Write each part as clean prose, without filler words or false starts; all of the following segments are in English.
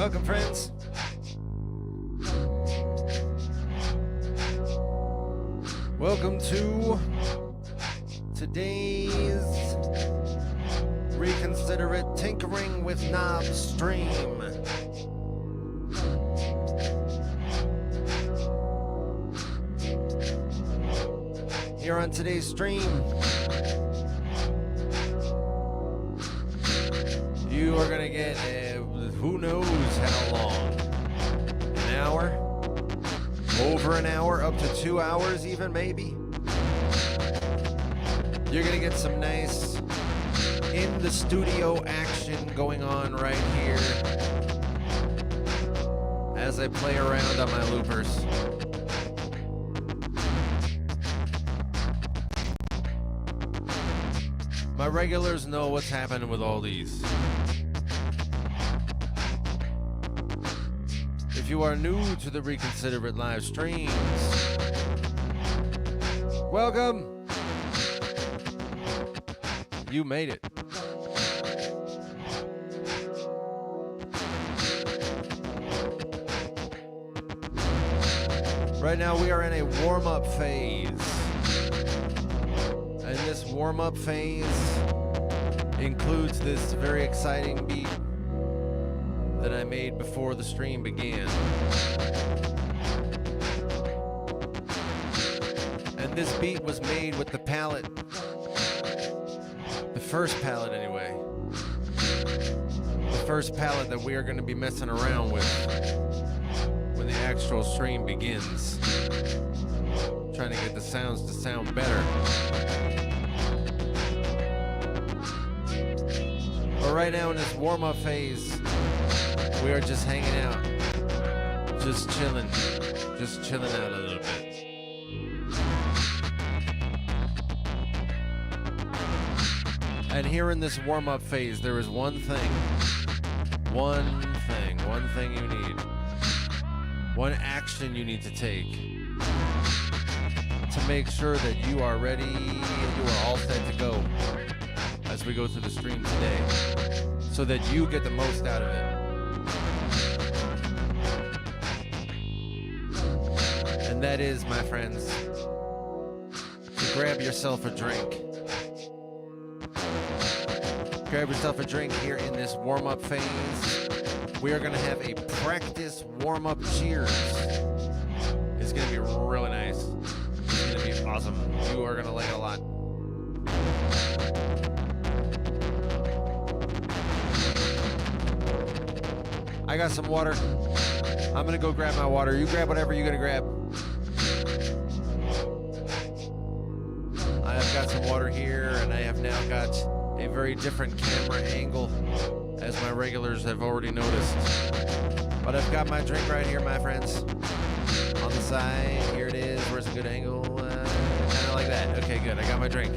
Welcome, friends. Welcome to today's Reconsider It Tinkering with Knobs stream. Here on today's stream, you are going to get who knows how long. An hour? Over an hour? Up to 2 hours even, maybe? You're going to get some nice in the studio action going on right here as I play around on my loopers. My regulars know what's happening with all these. If you are new to the Reconsider It live streams, welcome. You made it. Right now we are in a warm-up phase. And this warm-up phase includes this very exciting beat that I made before the stream began. And this beat was made with the palette, the first palette anyway. The first palette that we are going to be messing around with when the actual stream begins. Trying to get the sounds to sound better. But right now in this warm-up phase, we are just hanging out, just chilling out a little bit. And here in this warm-up phase, there is one thing you need, one action you need to take to make sure that you are ready, you are all set to go as we go through the stream today, so that you get the most out of it. And that is, my friends, to grab yourself a drink. Grab yourself a drink here in this warm-up phase. We are going to have a practice warm-up cheers. It's going to be really nice. It's going to be awesome. You are going to like it a lot. I got some water. I'm going to go grab my water. You grab whatever you're going to grab. I have got some water here, and I have now got a very different camera angle, as my regulars have already noticed. But I've got my drink right here, my friends. On the side, here it is. Where's a good angle? Kind of like that. Okay, good. I got my drink.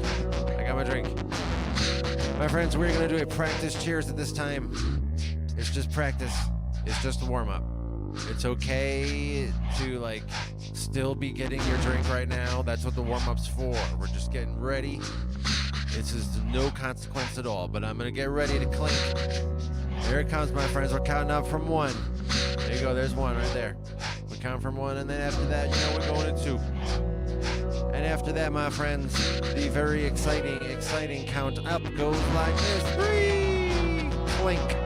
My friends, we're going to do a practice cheers at this time. It's just practice. It's just a warm-up. It's okay to, still be getting your drink right now. That's what the warm-up's for. We're just getting ready. This is no consequence at all, but I'm going to get ready to clink. Here it comes, my friends. We're counting up from 1. There you go. There's 1 right there. We count from 1, and then after that, we're going to 2. And after that, my friends, the very exciting count up goes like this. 3! Clink.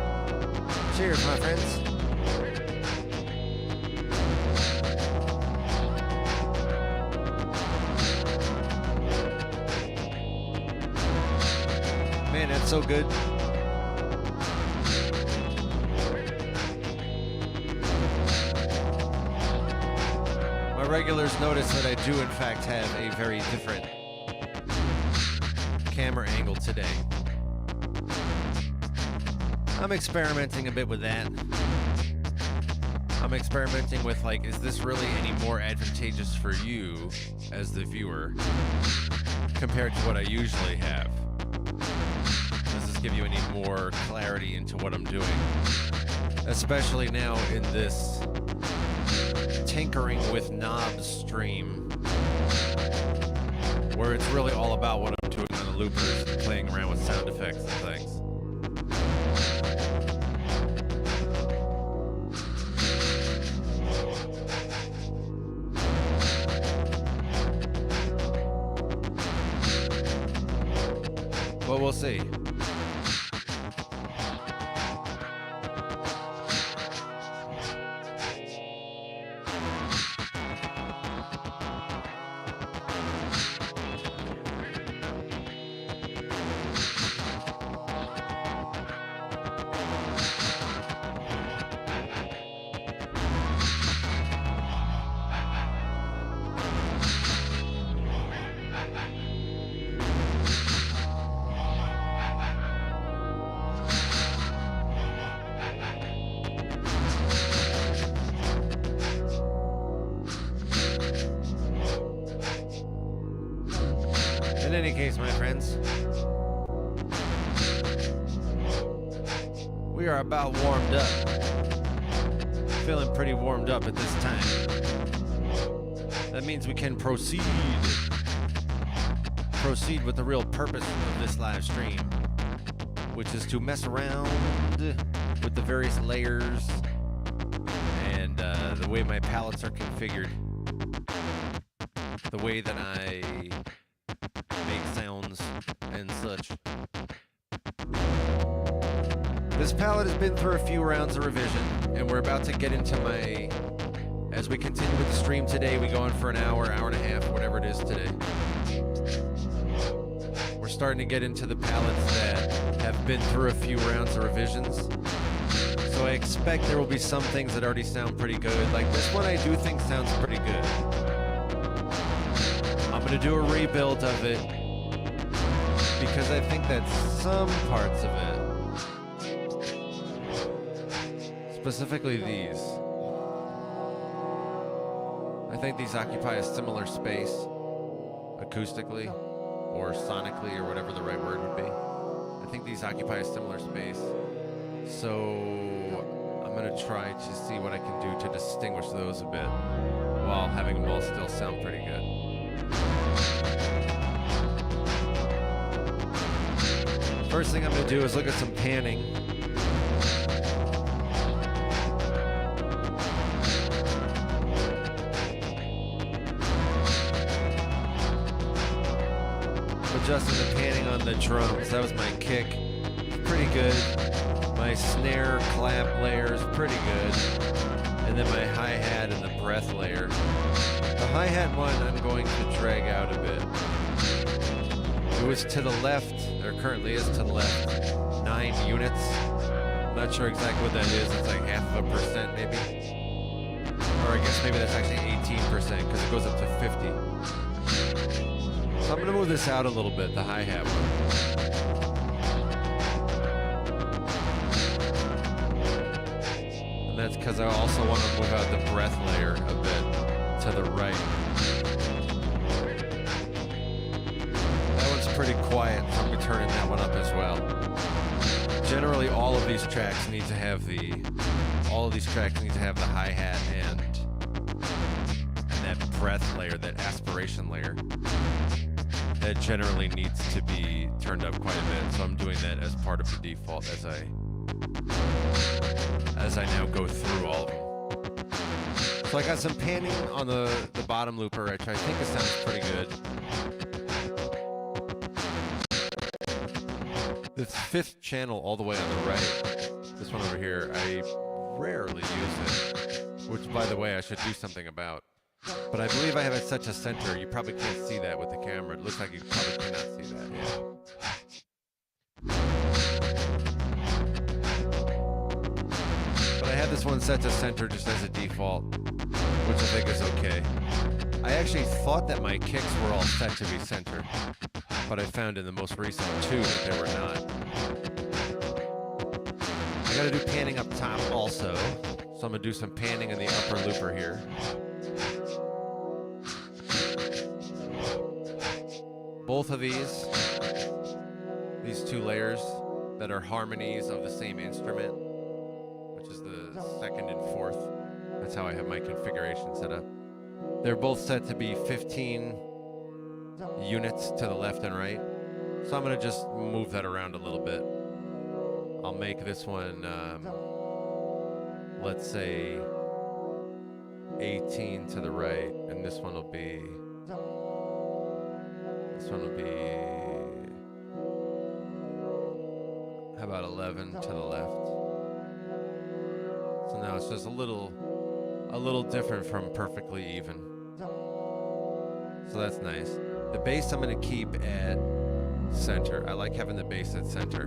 Cheers, my friends. Man, that's so good. My regulars notice that I do in fact have a very different camera angle today. I'm experimenting a bit with that. I'm experimenting with is this really any more advantageous for you as the viewer compared to what I usually have? Does this give you any more clarity into what I'm doing? Especially now in this tinkering with knobs stream, where it's really all about what I'm doing on the loopers and playing around with sound effects and things. but we'll see. In any case, my friends, we are about warmed up. Feeling pretty warmed up at this time. That means we can proceed with the real purpose of this live stream, which is to mess around with the various layers and the way my palettes are configured, the way that I make sounds and such. This palette has been through a few rounds of revision, and we're about to get into my, as we continue with the stream today, we go on for an hour, hour and a half, whatever it is today. We're starting to get into the palettes that have been through a few rounds of revisions. So I expect there will be some things that already sound pretty good. Like this one I do think sounds pretty good. I'm gonna do a rebuild of it because I think that some parts of it, specifically these, I think these occupy a similar space acoustically or sonically or whatever the right word would be. I think these occupy a similar space. So I'm gonna try to see what I can do to distinguish those a bit while having them all still sound pretty good. First thing I'm gonna do is look at some panning. Adjusting the panning on the drums. That was my kick. Pretty good. My snare clap layer is pretty good. And then my hi-hat and the breath layer. The hi-hat one I'm going to drag out a bit. It was to the left, or currently is to the left, 9 units. I'm not sure exactly what that is. It's like 0.5% maybe. Or I guess maybe that's actually 18% because it goes up to 50. So I'm going to move this out a little bit, the hi-hat one. And that's because I also want to move out the breath layer a bit to the right. That one's pretty quiet, so I'm going to turn that one up as well. Generally, all of these tracks need to have the hi-hat and that breath layer, that aspiration layer. That generally needs to be turned up quite a bit, so I'm doing that as part of the default as I now go through all of them. So I got some panning on the bottom looper, which I think it sounds pretty good. The 5th channel all the way on the right, this one over here, I rarely use it, which by the way I should do something about. But I believe I have it set to center. You probably can't see that with the camera. It looks like you probably cannot see that, yeah. But I have this one set to center just as a default, which I think is okay. I actually thought that my kicks were all set to be centered, but I found in the most recent 2 that they were not. I gotta do panning up top also, so I'm gonna do some panning in the upper looper here. Both of these 2 layers that are harmonies of the same instrument, which is the 2nd and 4th. That's how I have my configuration set up. They're both set to be 15 units to the left and right. So I'm gonna just move that around a little bit. I'll make this one, let's say 18 to the right, and this one will be How about 11 to the left? So now it's just a little different from perfectly even. So that's nice. The bass I'm gonna keep at center. I like having the bass at center.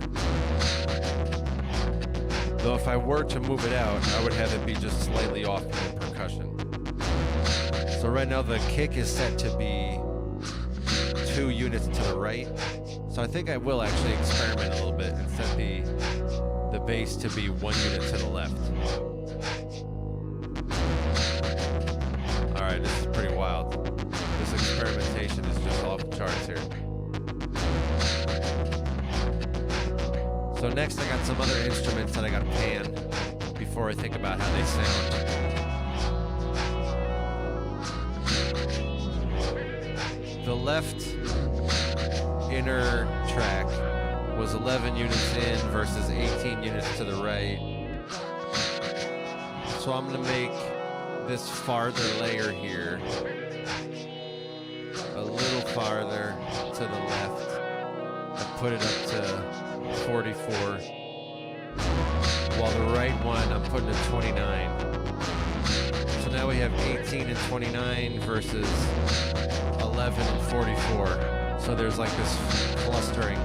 Though if I were to move it out, I would have it be just slightly off from the percussion. So right now the kick is set to be 2 units to the right. So I think I will actually experiment a little bit and set the bass to be 1 unit to the left. All right, this is pretty wild. This experimentation is just off the charts here. So next I got some other instruments that I got to pan before I think about how they sound. The left inner track was 11 units in versus 18 units to the right. So I'm gonna make this farther layer here a little farther to the left and put it up to 44, while the right one I'm putting at 29. So now we have 18 and 29 versus 11 and 44. So there's like this clustering.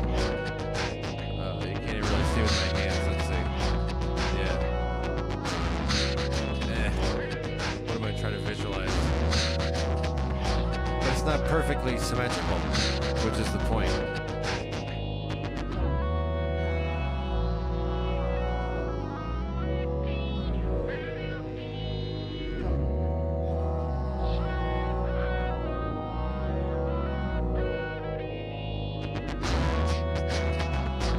You can't even really see with my hands. Let's see. Yeah. What am I trying to visualize? But it's not perfectly symmetrical, which is the point.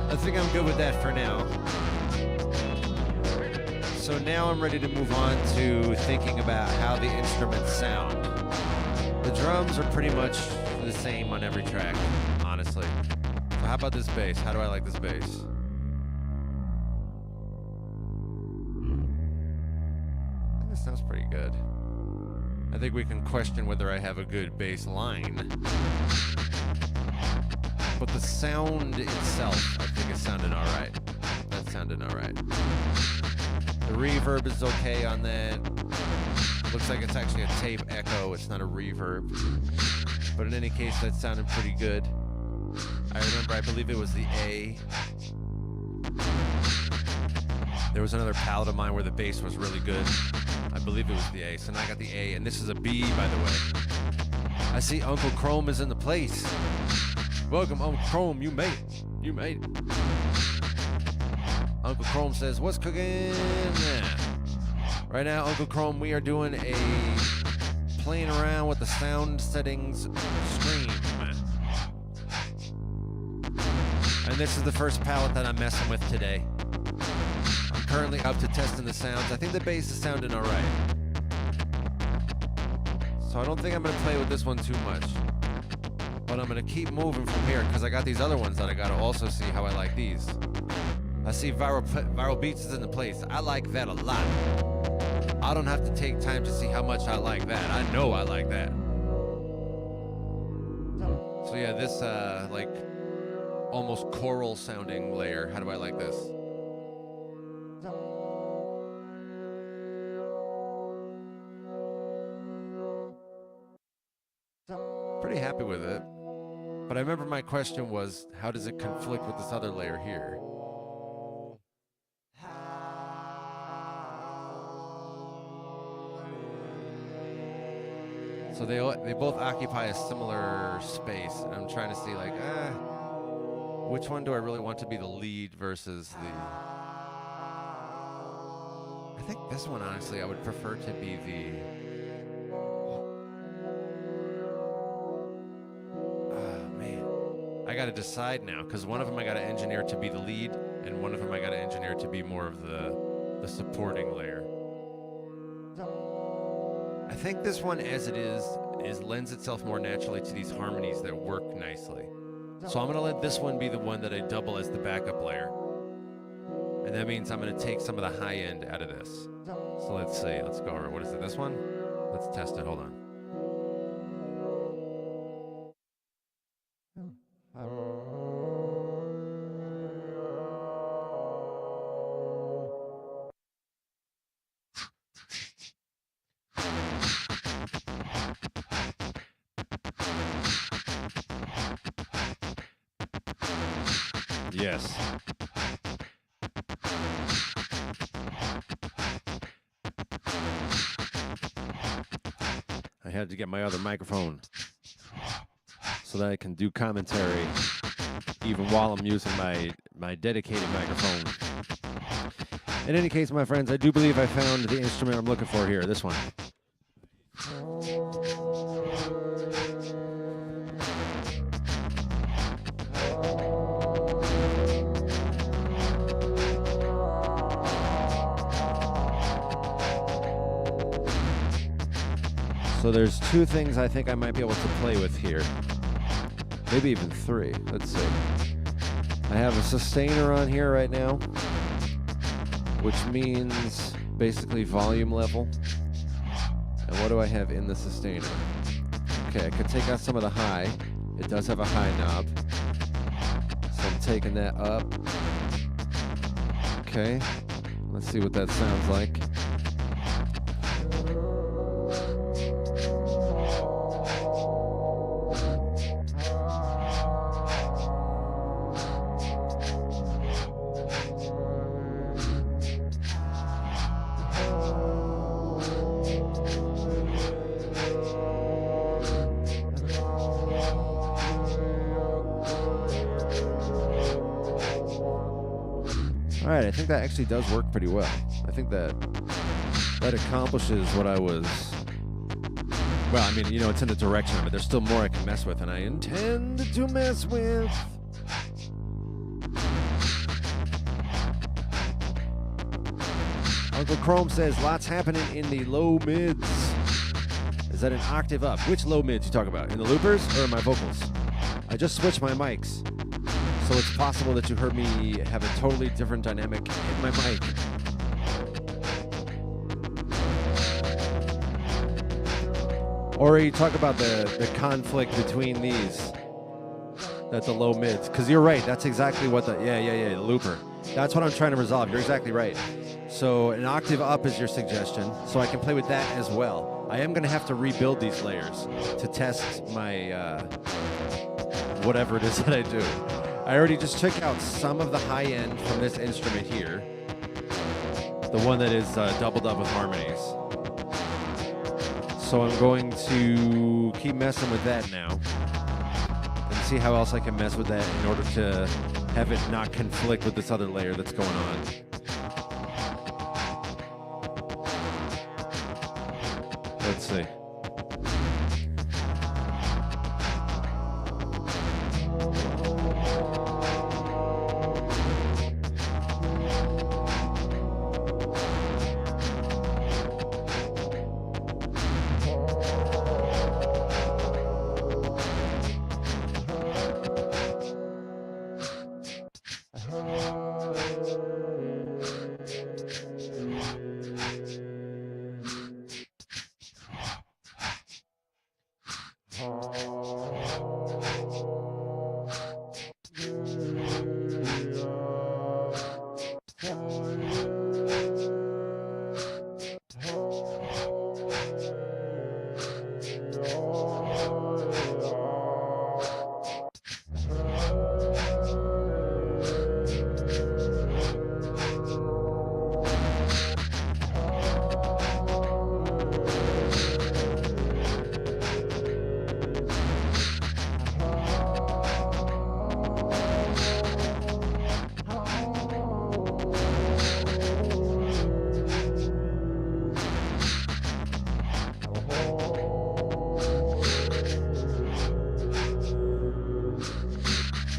I think I'm good with that for now. So now I'm ready to move on to thinking about how the instruments sound. The drums are pretty much the same on every track, honestly. So how about this bass? How do I like this bass? I think it sounds pretty good. I think we can question whether I have a good bass line. But the sound itself, I think it sounded all right. That sounded all right. The reverb is okay on that. Looks like it's actually a tape echo. It's not a reverb. But in any case, that sounded pretty good. I remember, I believe it was the A. There was another palette of mine where the bass was really good. I believe it was the A. So now I got the A, and this is a B, by the way. I see Uncle Chrome is in the place. Welcome, Uncle Chrome. You made it. You made it. Uncle Chrome says, what's cooking? Right now, Uncle Chrome, we are doing a playing around with the sound settings stream. And this is the first palette that I'm messing with today. I'm currently up to testing the sounds. I think the bass is sounding all right. So I don't think I'm going to play with this one too much. But I'm going to keep moving from here because I got these other ones that I got to also see how I like these. I see Viral Beats is in the place. I like that a lot. I don't have to take time to see how much I like that. I know I like that. So yeah, this like almost choral sounding layer. How do I like this? Pretty happy with it. But I remember my question was, how does it conflict with this other layer here? So they both occupy a similar space. And I'm trying to see like, which one do I really want to be the lead versus the... I think this one, honestly, I would prefer to be the... I got to decide now, because one of them I got to engineer to be the lead, and one of them I got to engineer to be more of the supporting layer. I think this one, as it is lends itself more naturally to these harmonies that work nicely. So I'm going to let this one be the one that I double as the backup layer. And that means I'm going to take some of the high end out of this. So let's see. Let's go over. What is it? This one? Let's test it. Hold on. Yes. I had to get my other microphone so that I can do commentary even while I'm using my dedicated microphone. In any case, my friends, I do believe I found the instrument I'm looking for here, this one. So there's two things I think I might be able to play with here. Maybe even three. Let's see. I have a sustainer on here right now, which means basically volume level. And what do I have in the sustainer? Okay, I could take out some of the high. It does have a high knob. So I'm taking that up. Okay, let's see what that sounds like. All right, I think that actually does work pretty well. I think that accomplishes what I was... Well, I mean, you know, it's in the direction of it. There's still more I can mess with, and I intend to mess with. Uncle Chrome says, lots happening in the low mids. Is that an octave up? Which low mids you talk about? In the loopers or in my vocals? I just switched my mics. So it's possible that you heard me have a totally different dynamic in my mic. Or you talk about the conflict between these. That's the low mids. Because you're right, that's exactly what the the looper. That's what I'm trying to resolve. You're exactly right. So an octave up is your suggestion. So I can play with that as well. I am going to have to rebuild these layers to test my whatever it is that I do. I already just took out some of the high end from this instrument here. The one that is doubled up with harmonies. So I'm going to keep messing with that now. And see how else I can mess with that in order to have it not conflict with this other layer that's going on. Let's see.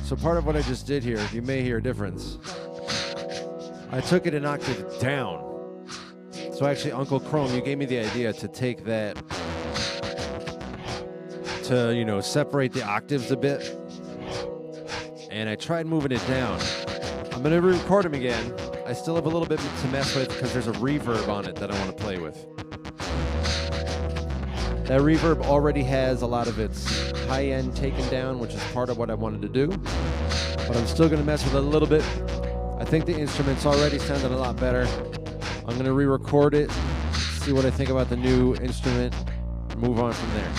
So part of what I just did here, you may hear a difference. I took it an octave down. So actually, Uncle Chrome, you gave me the idea to take that, to, you know, separate the octaves a bit. And I tried moving it down. I'm going to re-record them again. I still have a little bit to mess with because there's a reverb on it that I want to play with. That reverb already has a lot of its high end taken down, which is part of what I wanted to do. But I'm still going to mess with it a little bit. I think the instrument's already sounding a lot better. I'm going to re-record it, see what I think about the new instrument, and move on from there.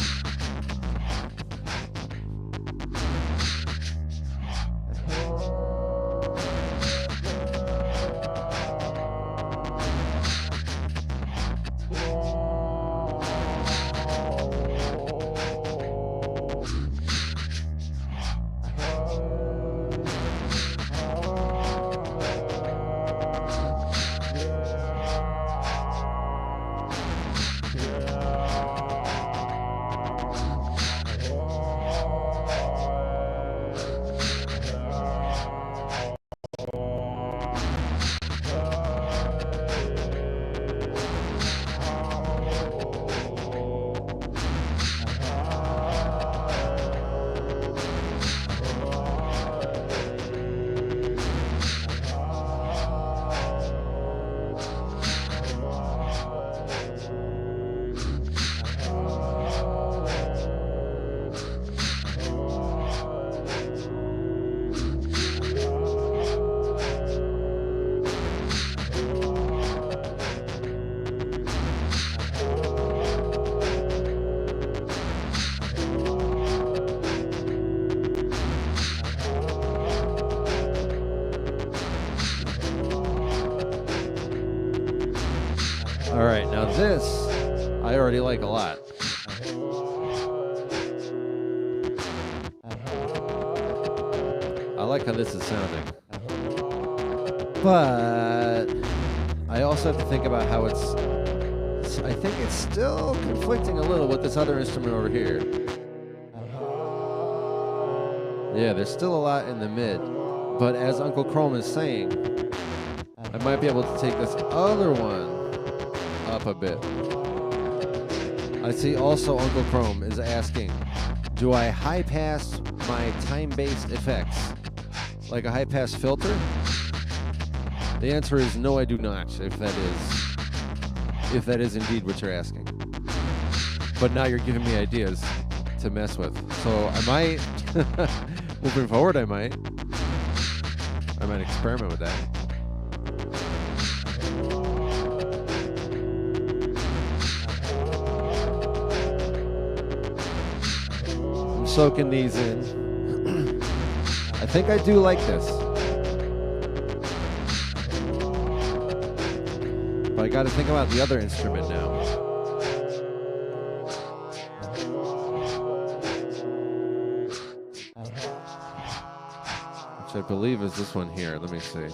This I already like a lot. I like how this is sounding. But I also have to think about how I think it's still conflicting a little with this other instrument over here. Yeah, there's still a lot in the mid. But as Uncle Chrome is saying, I might be able to take this other one up a bit. I see also Uncle Chrome is asking, do I high pass my time-based effects like a high pass filter? The answer is no, I do not, if that is indeed what you're asking. But now you're giving me ideas to mess with. So I might, moving forward, I might experiment with that. I'm soaking these in. I think I do like this. But I got to think about the other instrument now. Which I believe is this one here. Let me see.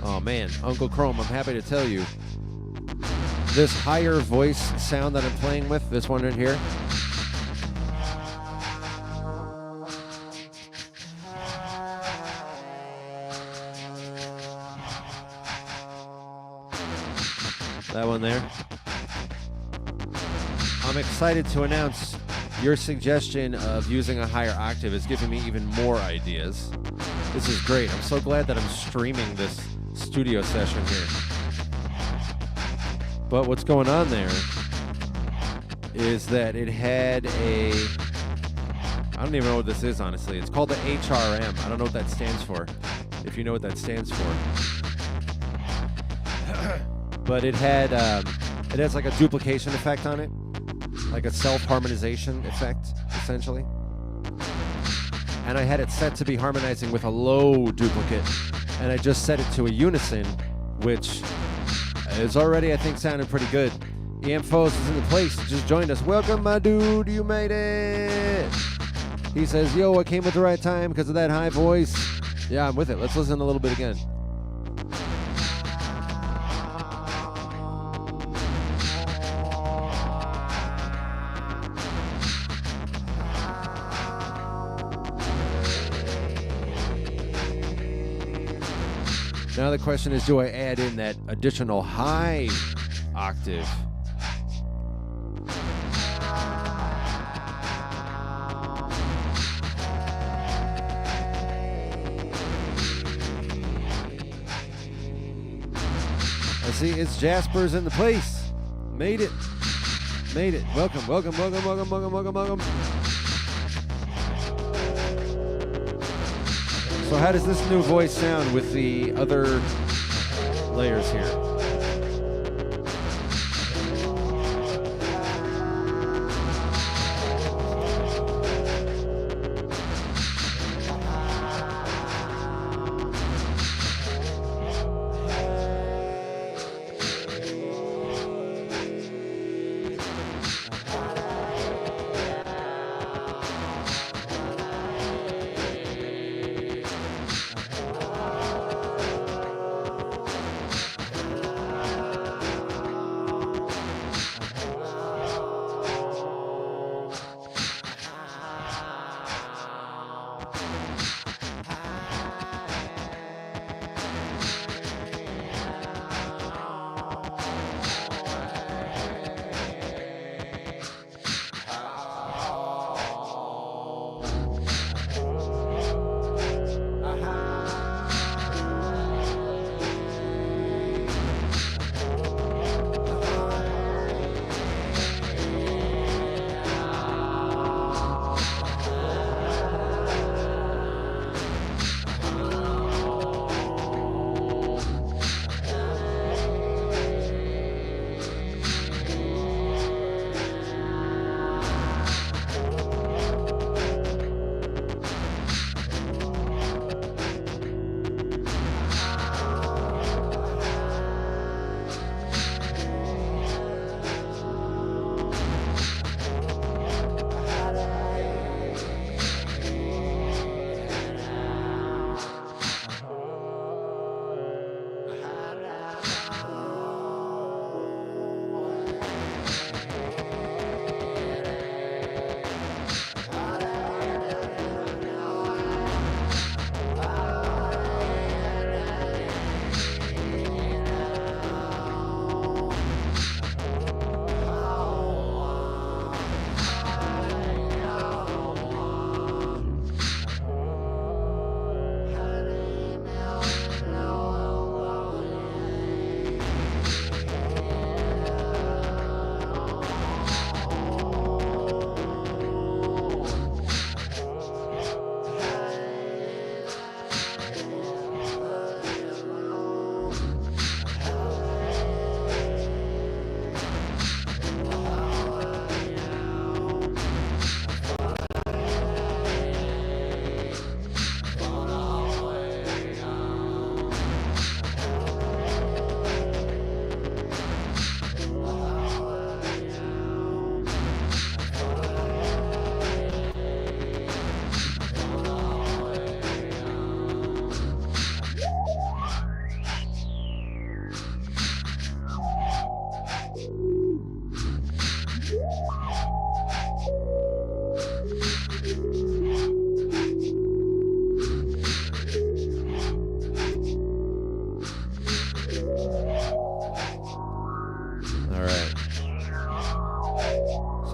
Oh man, Uncle Chrome, I'm happy to tell you, this higher voice sound that I'm playing with, this one right here, that one there, I'm excited to announce your suggestion of using a higher octave is giving me even more ideas. This is great. I'm so glad that I'm streaming this studio session here. But what's going on there is that it had a, I don't even know what this is, honestly. It's called the HRM. I don't know what that stands for, if you know what that stands for. But it had, it has like a duplication effect on it, like a self-harmonization effect, essentially. And I had it set to be harmonizing with a low duplicate, and I just set it to a unison, which is already, I think, sounding pretty good. EM Foes is in the place, just joined us. Welcome, my dude, you made it. He says, yo, I came at the right time because of that high voice. Yeah, I'm with it. Let's listen a little bit again. Now the question is, do I add in that additional high octave? I see it's Jasper's in the place. Made it. Made it. Welcome, welcome, welcome, welcome, welcome, welcome, welcome. So how does this new voice sound with the other layers here?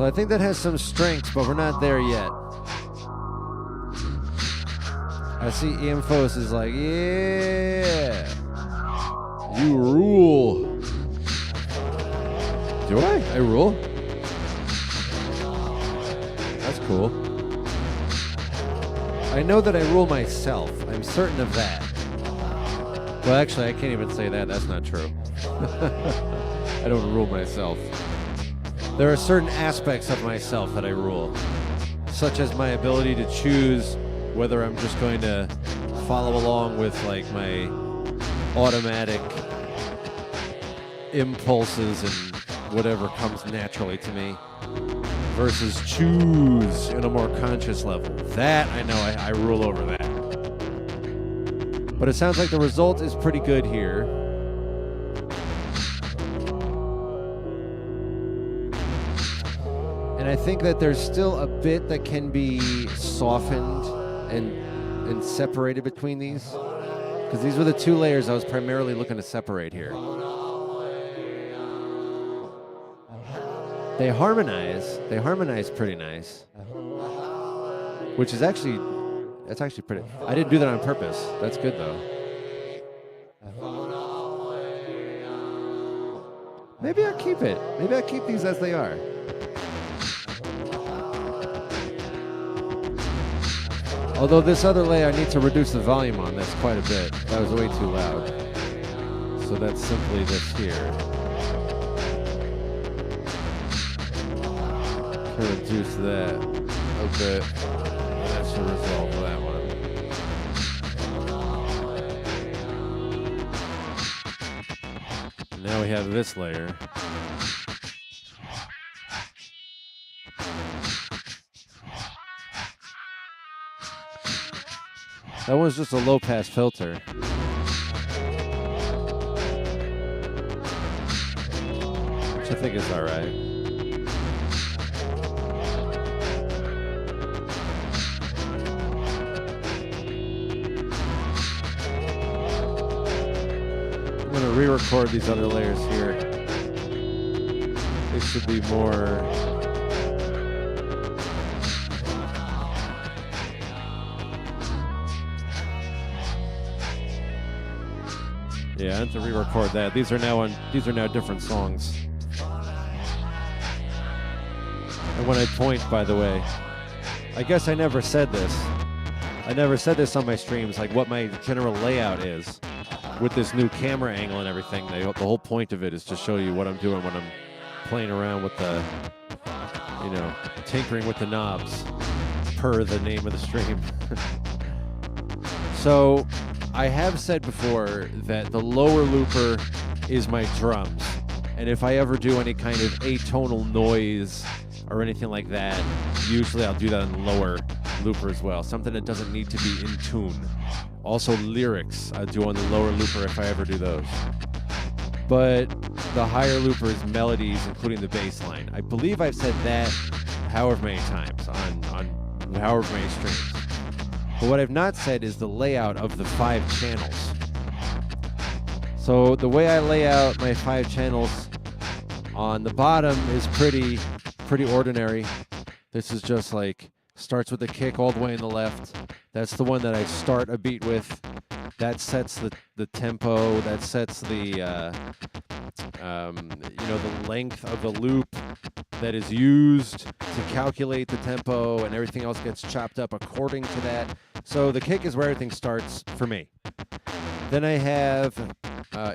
So I think that has some strengths, but we're not there yet. I see Emphos is like, yeah, you rule. Do I? I rule? That's cool. I know that I rule myself. I'm certain of that. Well, actually, I can't even say that. That's not true. I don't rule myself. There are certain aspects of myself that I rule, such as my ability to choose whether I'm just going to follow along with like my automatic impulses and whatever comes naturally to me versus choose in a more conscious level. That I know I rule over that. But it sounds like the result is pretty good here. And I think that there's still a bit that can be softened and separated between these. Because these were the two layers I was primarily looking to separate here. They harmonize pretty nice. Which is actually, that's actually pretty, I didn't do that on purpose. That's good though. Maybe I'll keep it. Maybe I'll keep these as they are. Although this other layer I need to reduce the volume on this quite a bit. That was way too loud. So that's simply this here. To reduce that a bit. That should resolve that one. Now we have this layer. That one's just a low-pass filter. Which I think is all right. I'm going to re-record these other layers here. They should be more... Yeah, I have to re-record that. These are now different songs. And when I point, by the way, I guess I never said this. I never said this on my streams, like what my general layout is with this new camera angle and everything. The whole point of it is to show you what I'm doing when I'm playing around with the, you know, tinkering with the knobs per the name of the stream. So I have said before that the lower looper is my drums. And if I ever do any kind of atonal noise or anything like that, usually I'll do that on the lower looper as well. Something that doesn't need to be in tune. Also lyrics I do on the lower looper if I ever do those. But the higher looper is melodies, including the bass line. I believe I've said that however many times on however many streams. But what I've not said is the layout of the 5 channels. So the way I lay out my 5 channels on the bottom is pretty ordinary. This is just like, starts with the kick all the way on the left. That's the one that I start a beat with. That sets the tempo, that sets the, the length of the loop that is used to calculate the tempo, and everything else gets chopped up according to that. So the kick is where everything starts for me. Then I have,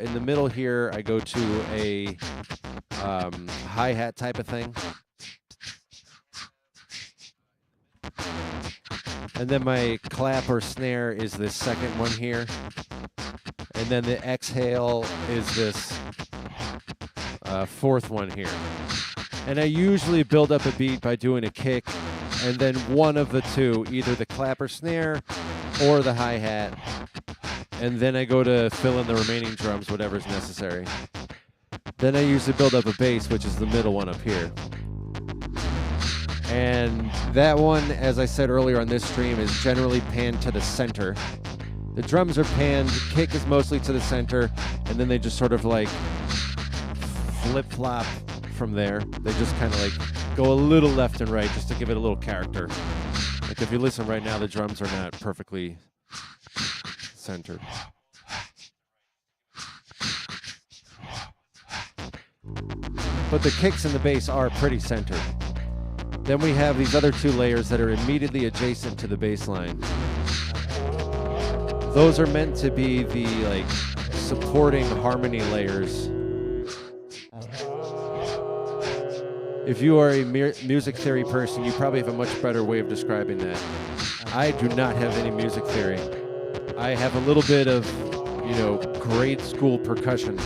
in the middle here, I go to a hi-hat type of thing. And then my clap or snare is this second one here. And then the exhale is this fourth one here. And I usually build up a beat by doing a kick and then one of the two, either the clap or snare or the hi-hat. And then I go to fill in the remaining drums, whatever's necessary. Then I usually build up a bass, which is the middle one up here. And that one, as I said earlier on this stream, is generally panned to the center. The drums are panned, kick is mostly to the center, and then they just sort of like flip-flop from there. They just kind of like go a little left and right just to give it a little character. Like if you listen right now, the drums are not perfectly centered. But the kicks and the bass are pretty centered. Then we have these other two layers that are immediately adjacent to the bass line. Those are meant to be the like supporting harmony layers. If you are a music theory person, you probably have a much better way of describing that. I do not have any music theory. I have a little bit of, grade school percussion,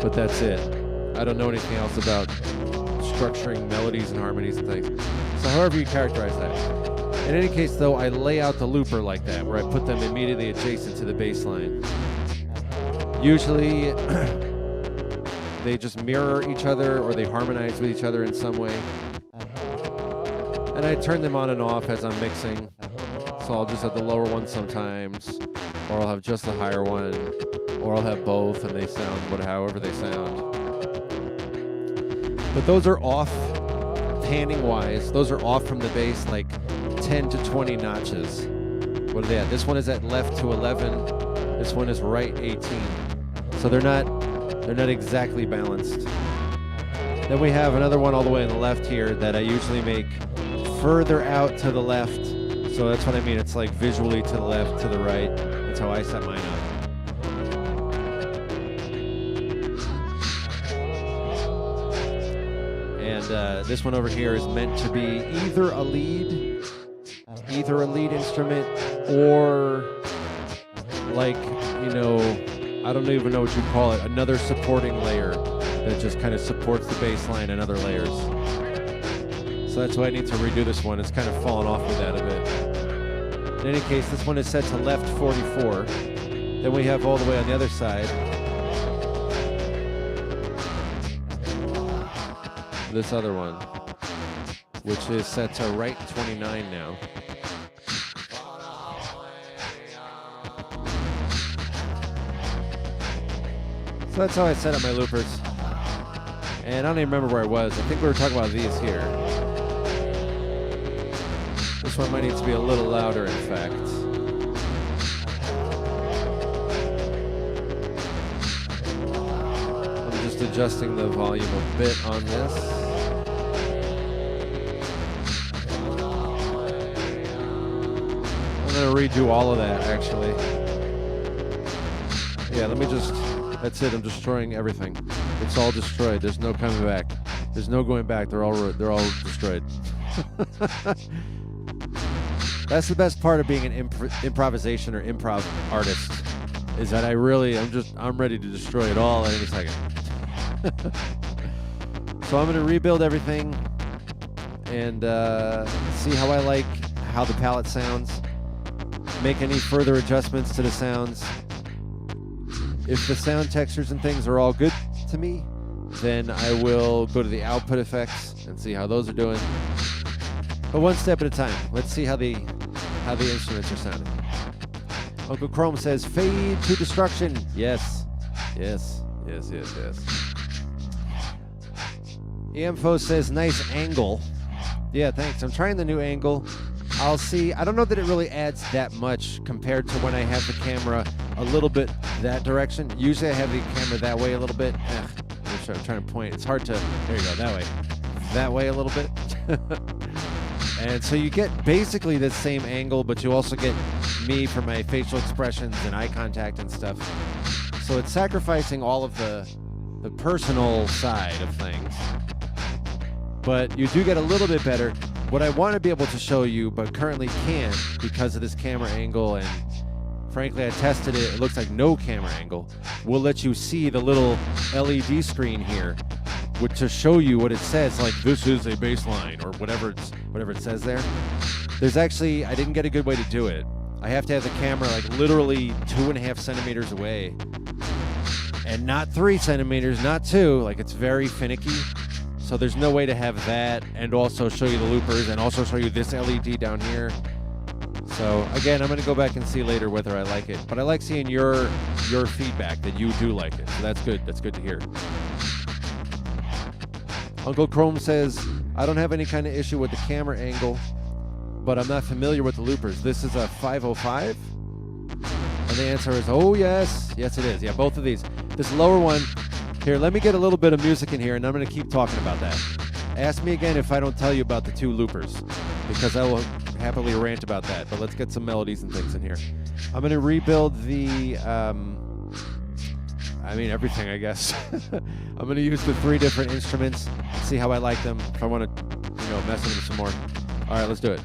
but that's it. I don't know anything else about structuring melodies and harmonies and things. So however you characterize that. In any case, though, I lay out the looper like that, where I put them immediately adjacent to the bass line. Usually, they just mirror each other or they harmonize with each other in some way. And I turn them on and off as I'm mixing. So I'll just have the lower one sometimes, or I'll have just the higher one, or I'll have both and they sound however they sound. But those are off, panning wise, those are off from the bass like 10 to 20 notches. What are they at? This one is at left to 11. This one is right 18. So they're not exactly balanced. Then we have another one all the way on the left here that I usually make further out to the left. So that's what I mean. It's like visually to the left, to the right. That's how I set mine up. And this one over here is meant to be either a lead instrument or like, I don't even know what you'd call it, another supporting layer that just kind of supports the bass line and other layers. So that's why I need to redo this one. It's kind of fallen off with that a bit. In any case, this one is set to left 44. Then we have all the way on the other side this other one, which is set to right 29 now. So that's how I set up my loopers. And I don't even remember where I was. I think we were talking about these here. This one might need to be a little louder, in fact. I'm just adjusting the volume a bit on this. I'm going to redo all of that, actually. Yeah, let me just... That's it. I'm destroying everything. It's all destroyed. There's no coming back. There's no going back. They're all destroyed. That's the best part of being an improvisation or improv artist, is that I'm ready to destroy it all at any second. So I'm going to rebuild everything and see how I like how the palette sounds. Make any further adjustments to the sounds. If the sound textures and things are all good to me, then I will go to the output effects and see how those are doing. But one step at a time. Let's see how the instruments are sounding. Uncle Chrome says, fade to destruction. Yes. EMFO says, nice angle. Yeah, thanks. I'm trying the new angle. I'll see. I don't know that it really adds that much compared to when I have the camera a little bit that direction. Usually I have the camera that way a little bit. I'm trying to point. It's hard to... There you go, that way. That way a little bit. And so you get basically the same angle, but you also get me for my facial expressions and eye contact and stuff. So it's sacrificing all of the personal side of things. But you do get a little bit better. What I want to be able to show you, but currently can't because of this camera angle, and frankly I tested it, it looks like no camera angle, will let you see the little LED screen here, which to show you what it says, like this is a bass line, or whatever it says there. There's actually, I didn't get a good way to do it. I have to have the camera like literally 2.5 centimeters away, and not 3 centimeters, not 2, like it's very finicky. So there's no way to have that and also show you the loopers and also show you this LED down here. So again, I'm going to go back and see later whether I like it. But I like seeing your feedback that you do like it. So that's good. That's good to hear. Uncle Chrome says, I don't have any kind of issue with the camera angle, but I'm not familiar with the loopers. This is a 505? And the answer is, oh, yes. Yes, it is. Yeah, both of these. This lower one, here, let me get a little bit of music in here, and I'm going to keep talking about that. Ask me again if I don't tell you about the 2 loopers, because I will happily rant about that. But let's get some melodies and things in here. I'm going to rebuild the, everything, I guess. I'm going to use the 3 different instruments, see how I like them, if I want to, mess with them some more. All right, let's do it.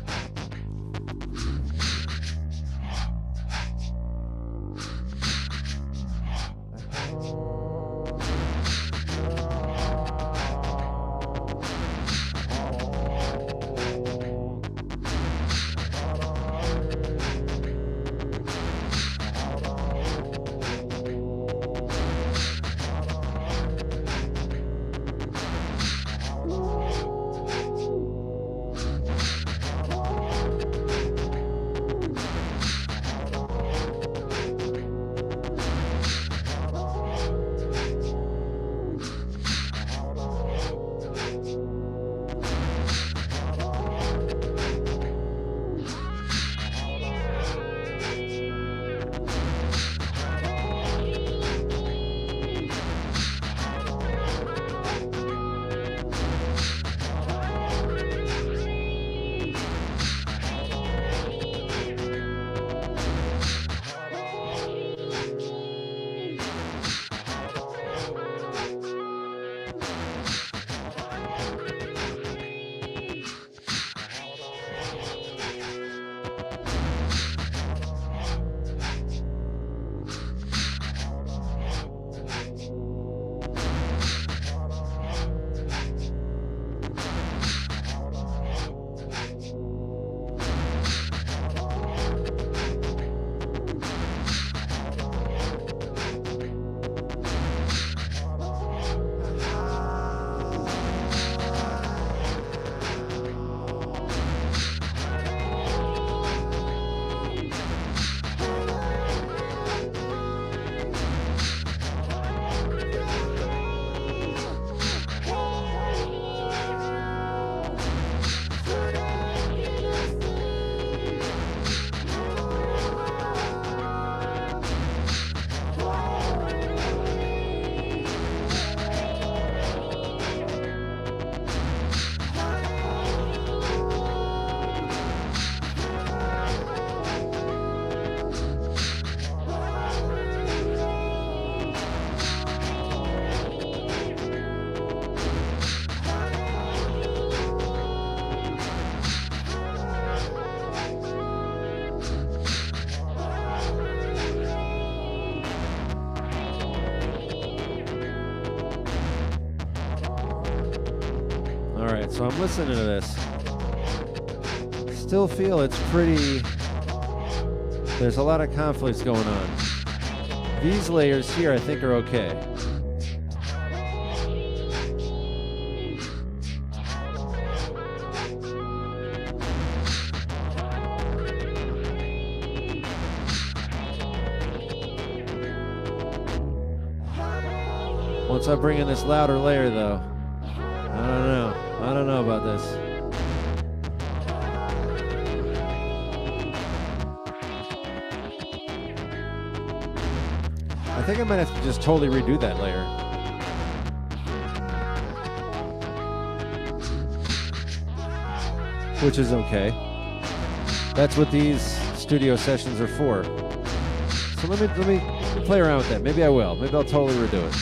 So I'm listening to this. Still feel it's pretty... There's a lot of conflicts going on. These layers here I think are okay. Once I bring in this louder layer though, I don't know about this. I think I might have to just totally redo that layer. Which is okay. That's what these studio sessions are for. So let me play around with that. Maybe I will. Maybe I'll totally redo it.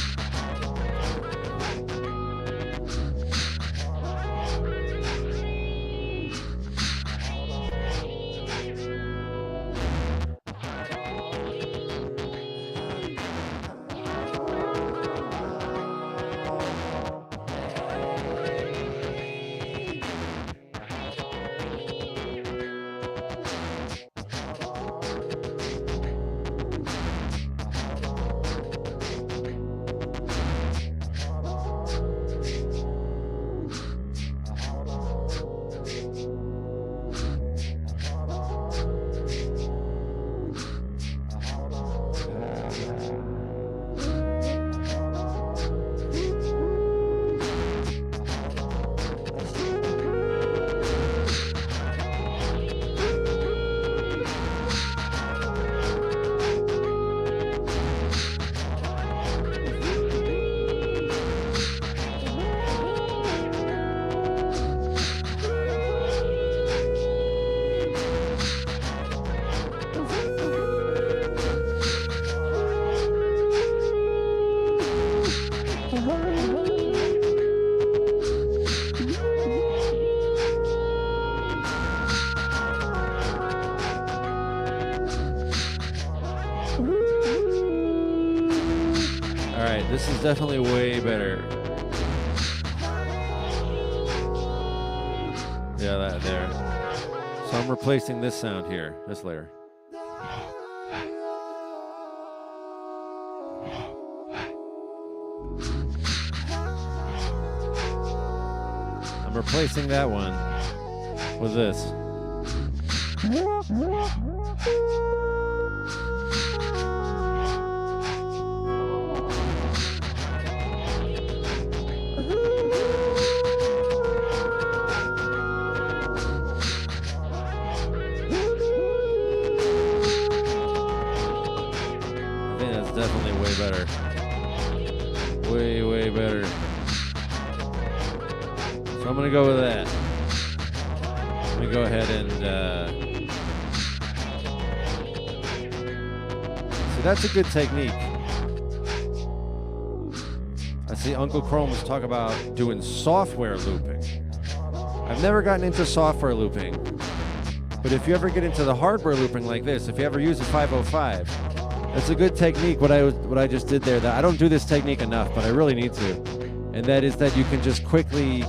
This is definitely way better. Yeah, that there. So I'm replacing this sound here, this layer. I'm replacing that one with this. Definitely way better. Way better. So I'm gonna go with that. Let me go ahead and see, that's a good technique. I see Uncle Chrome was talking about doing software looping. I've never gotten into software looping, but if you ever get into the hardware looping like this, if you ever use a 505, that's a good technique. What I just did there. That I don't do this technique enough, but I really need to. And that is that you can just quickly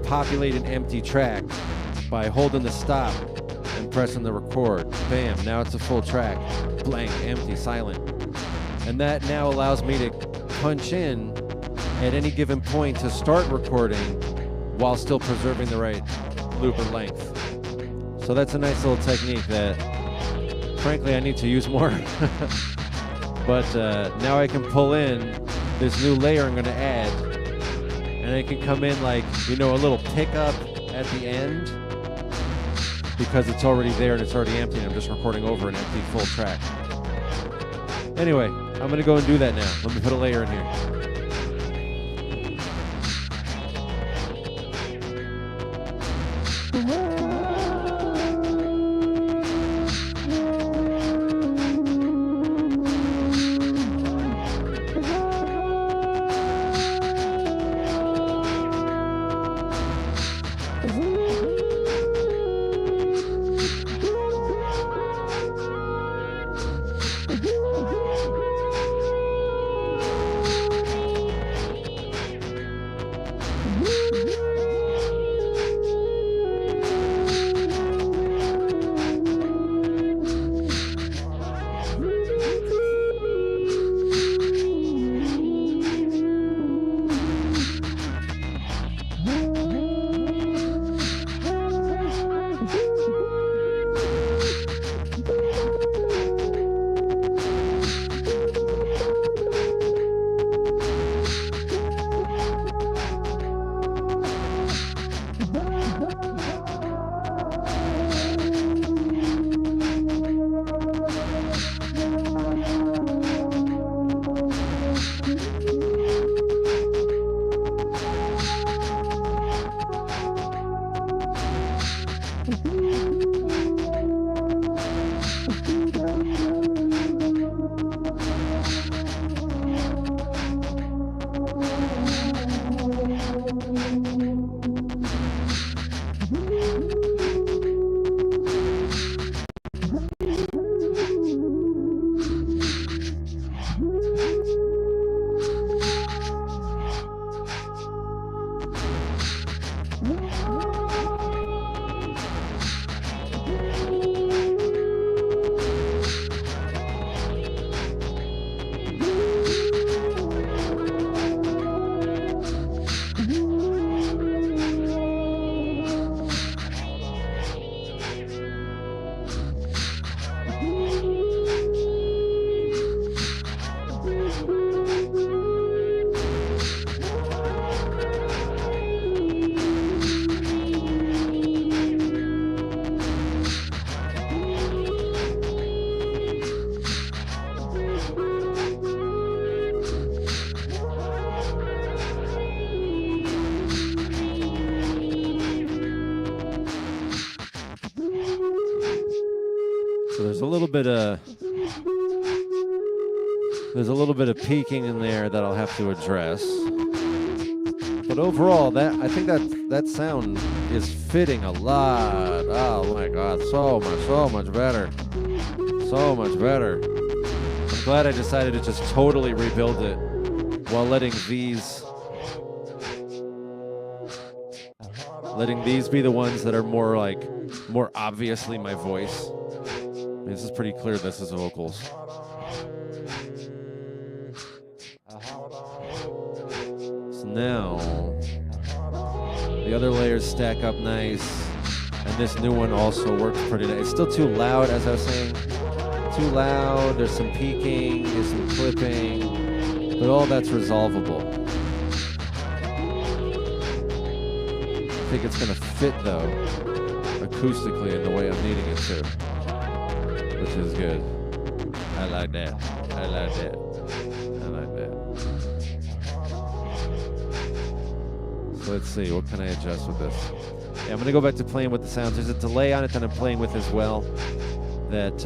populate an empty track by holding the stop and pressing the record. Bam! Now it's a full track, blank, empty, silent. And that now allows me to punch in at any given point to start recording while still preserving the right looper length. So that's a nice little technique that, frankly, I need to use more. But now I can pull in this new layer I'm going to add, and I can come in like, a little pickup at the end, because it's already there and it's already empty, and I'm just recording over an empty full track. Anyway, I'm going to go and do that now. Let me put a layer in here. So there's a little bit of peaking in there that I'll have to address. But overall, I think that sound is fitting a lot. Oh my God, so much better. So much better. I'm glad I decided to just totally rebuild it while letting these be the ones that are more obviously my voice. This is pretty clear. This is vocals. So now the other layers stack up nice, and this new one also works pretty nice. It's still too loud, as I was saying. Too loud. There's some peaking. There's some clipping, but all that's resolvable. I think it's gonna fit though, acoustically in the way I'm needing it to, which is good. I like that. I like that. I like that. So let's see, what can I adjust with this? Yeah, I'm gonna go back to playing with the sounds. There's a delay on it that I'm playing with as well. That's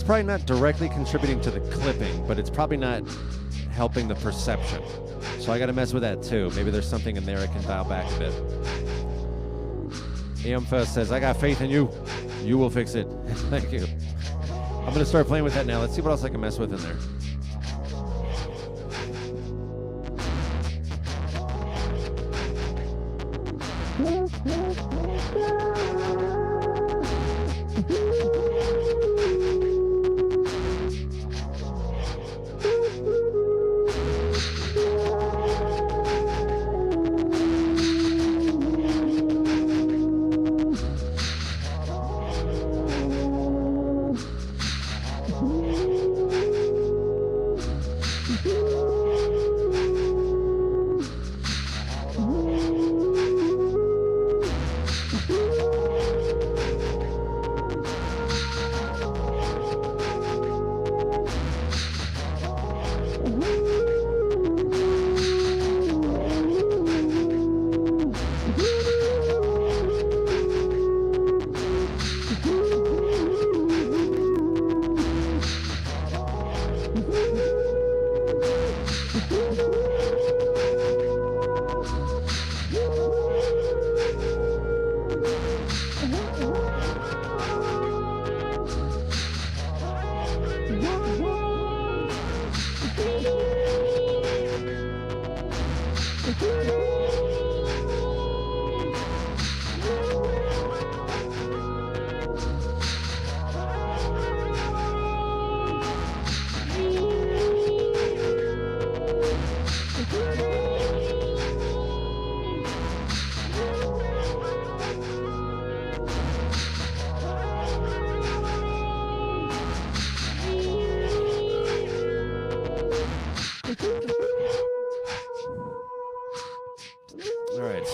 probably not directly contributing to the clipping, but it's probably not helping the perception. So I got to mess with that too. Maybe there's something in there I can dial back a bit. AM First says, I got faith in you. You will fix it. Thank you. I'm going to start playing with that now. Let's see what else I can mess with in there.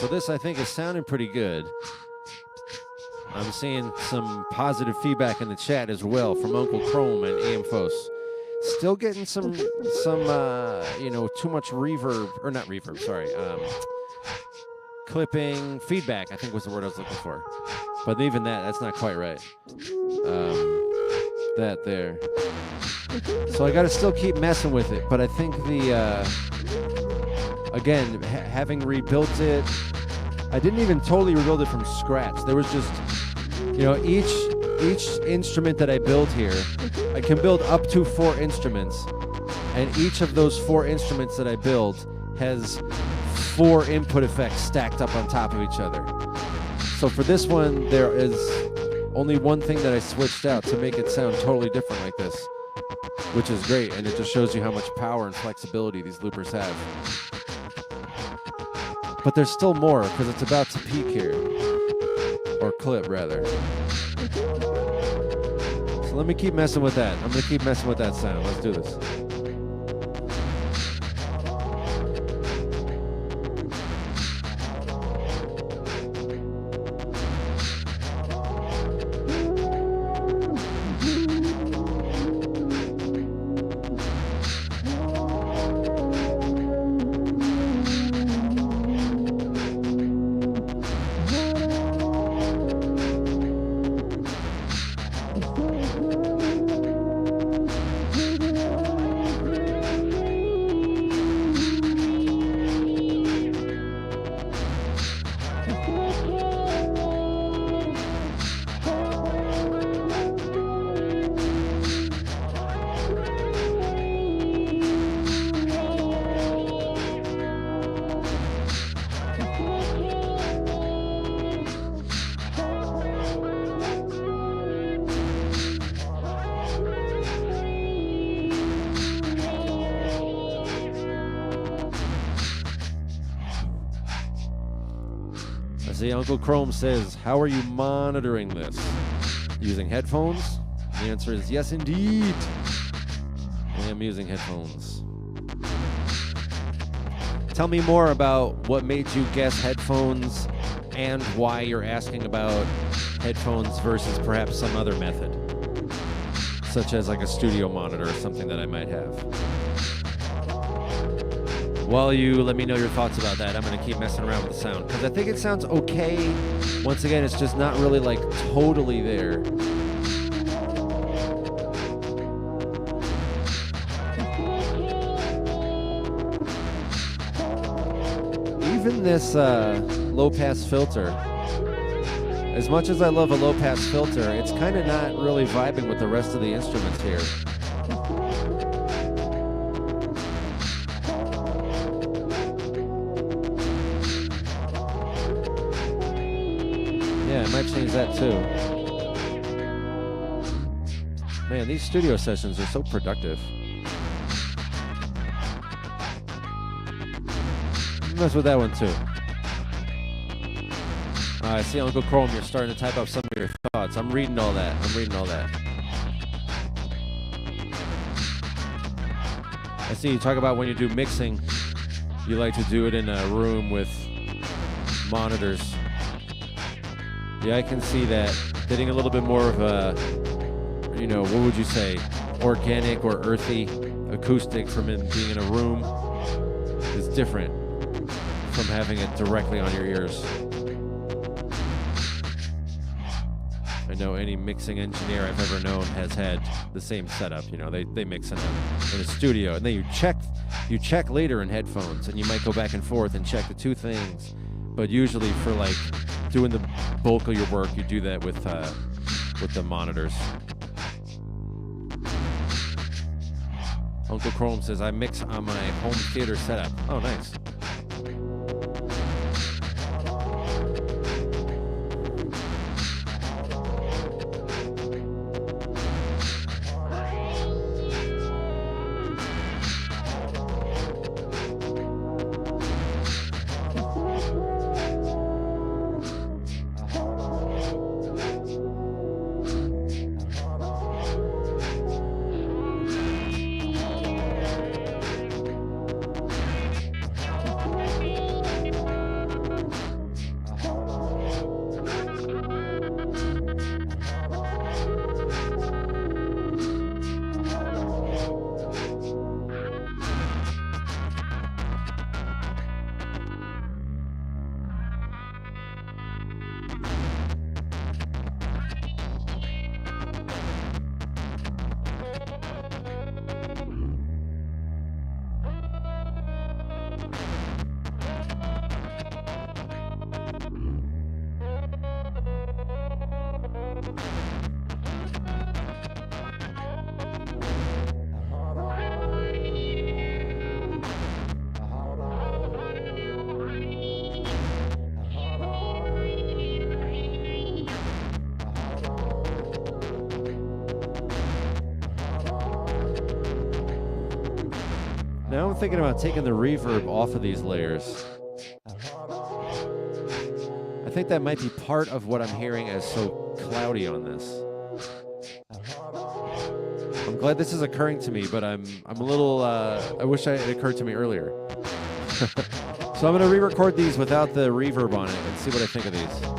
This, I think, is sounding pretty good. I'm seeing some positive feedback in the chat as well from Uncle Chrome and Amphos. Still getting some too much reverb, or not reverb, sorry, clipping, feedback, I think was the word I was looking for. But even that's not quite right. That there. So I got to still keep messing with it, but I think again, having rebuilt it, I didn't even totally rebuild it from scratch. There was just, each instrument that I build here, I can build up to 4 instruments, and each of those 4 instruments that I build has 4 input effects stacked up on top of each other. So for this one, there is only one thing that I switched out to make it sound totally different like this, which is great, and it just shows you how much power and flexibility these loopers have. But there's still more, because it's about to peak here. Or clip, rather. So let me keep messing with that. I'm going to keep messing with that sound. Let's do this. See, Uncle Chrome says, how are you monitoring this? Using headphones? The answer is yes, indeed. I am using headphones. Tell me more about what made you guess headphones and why you're asking about headphones versus perhaps some other method, such as like a studio monitor or something that I might have. While you let me know your thoughts about that, I'm going to keep messing around with the sound because I think it sounds okay. Once again, it's just not really like totally there. Even this low-pass filter, as much as I love a low-pass filter, it's kind of not really vibing with the rest of the instruments here. Yeah, I might change that too. Man, these studio sessions are so productive. Mess with that one too. I see, Uncle Chrome, you're starting to type up some of your thoughts. I'm reading all that. I see you talk about when you do mixing, you like to do it in a room with monitors. Yeah, I can see that. Getting a little bit more of a, what would you say, organic or earthy acoustic from being in a room is different from having it directly on your ears. I know any mixing engineer I've ever known has had the same setup. They mix in a studio, and then you check later in headphones, and you might go back and forth and check the two things. But usually for like doing the bulk of your work, you do that with the monitors. Uncle Chrome says, I mix on my home theater setup. Oh, nice. Now I'm thinking about taking the reverb off of these layers. I think that might be part of what I'm hearing as so cloudy on this. I'm glad this is occurring to me, but I'm a little, I wish it occurred to me earlier. So I'm going to re-record these without the reverb on it and see what I think of these.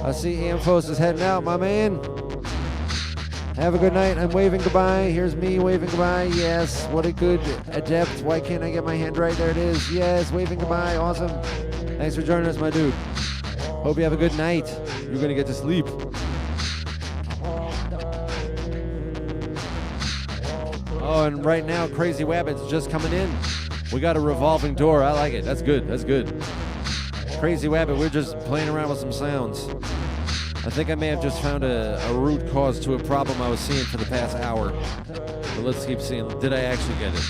I see Amphos is heading out, my man. Have a good night. I'm waving goodbye. Here's me waving goodbye. Yes, what a good adept. Why can't I get my hand right? There it is. Yes, waving goodbye. Awesome. Thanks for joining us, my dude. Hope you have a good night. You're going to get to sleep. Oh, and right now, Crazy Wabbit's just coming in. We got a revolving door. I like it. That's good. That's good. Crazy Wabbit, we're just playing around with some sounds. I think I may have just found a root cause to a problem I was seeing for the past hour. But let's keep seeing. Did I actually get it?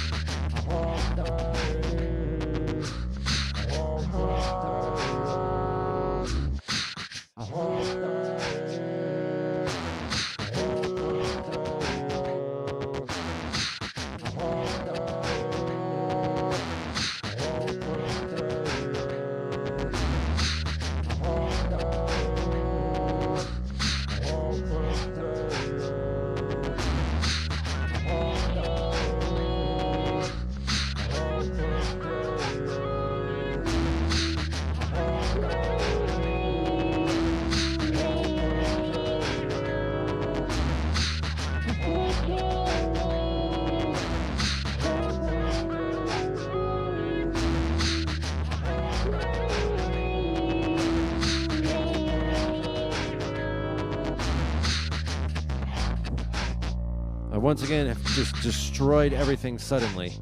Once again, have just destroyed everything suddenly,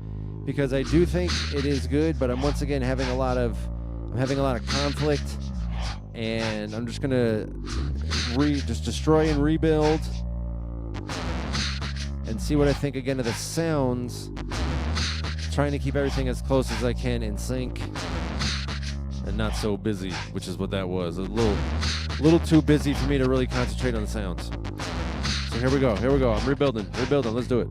because I do think it is good, but I'm once again having a lot of conflict, and I'm just gonna just destroy and rebuild, and see what I think again of the sounds. Trying to keep everything as close as I can in sync, and not so busy, which is what that was. A little too busy for me to really concentrate on the sounds. So here we go. I'm rebuilding. Let's do it.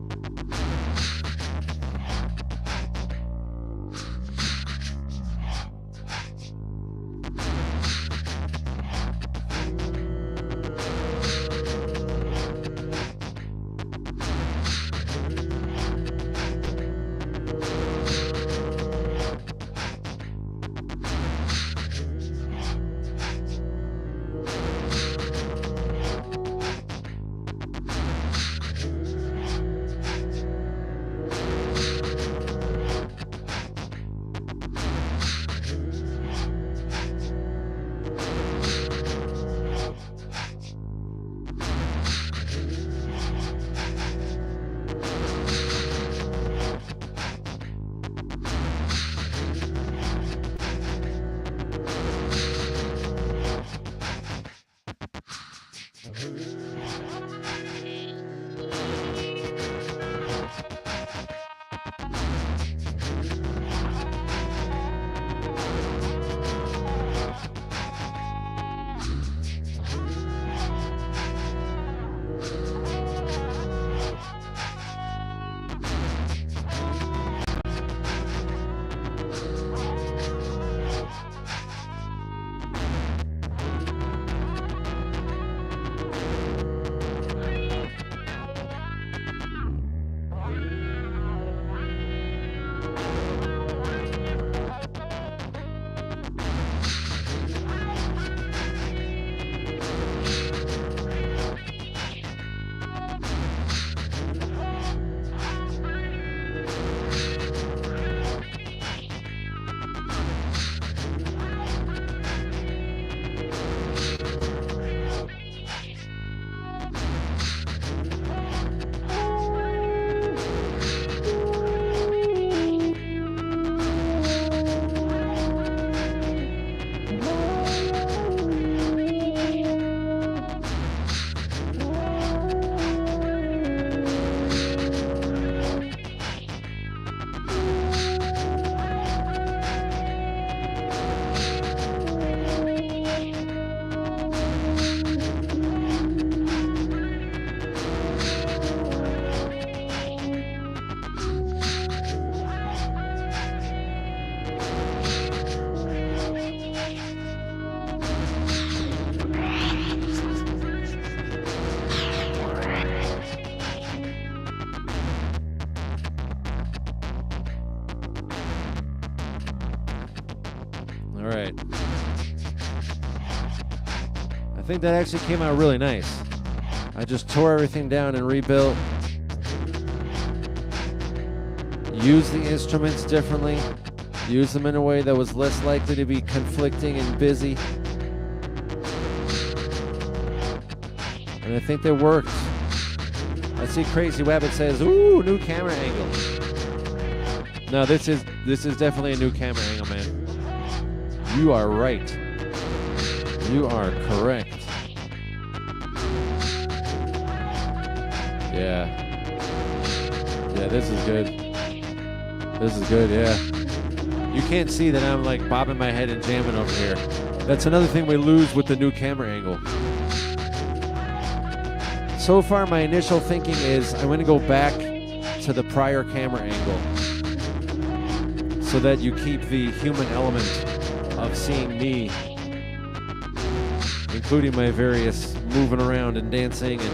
think that actually came out really nice. I just tore everything down and rebuilt. Used the instruments differently. Used them in a way that was less likely to be conflicting and busy. And I think they worked. I see Crazy Wabbit says, ooh, new camera angle. No, this is definitely a new camera angle, man. You are right. You are correct. Yeah. Yeah, this is good. This is good, yeah. You can't see that I'm like bobbing my head and jamming over here. That's another thing we lose with the new camera angle. So far, my initial thinking is I'm going to go back to the prior camera angle so that you keep the human element of seeing me, including my various moving around and dancing, and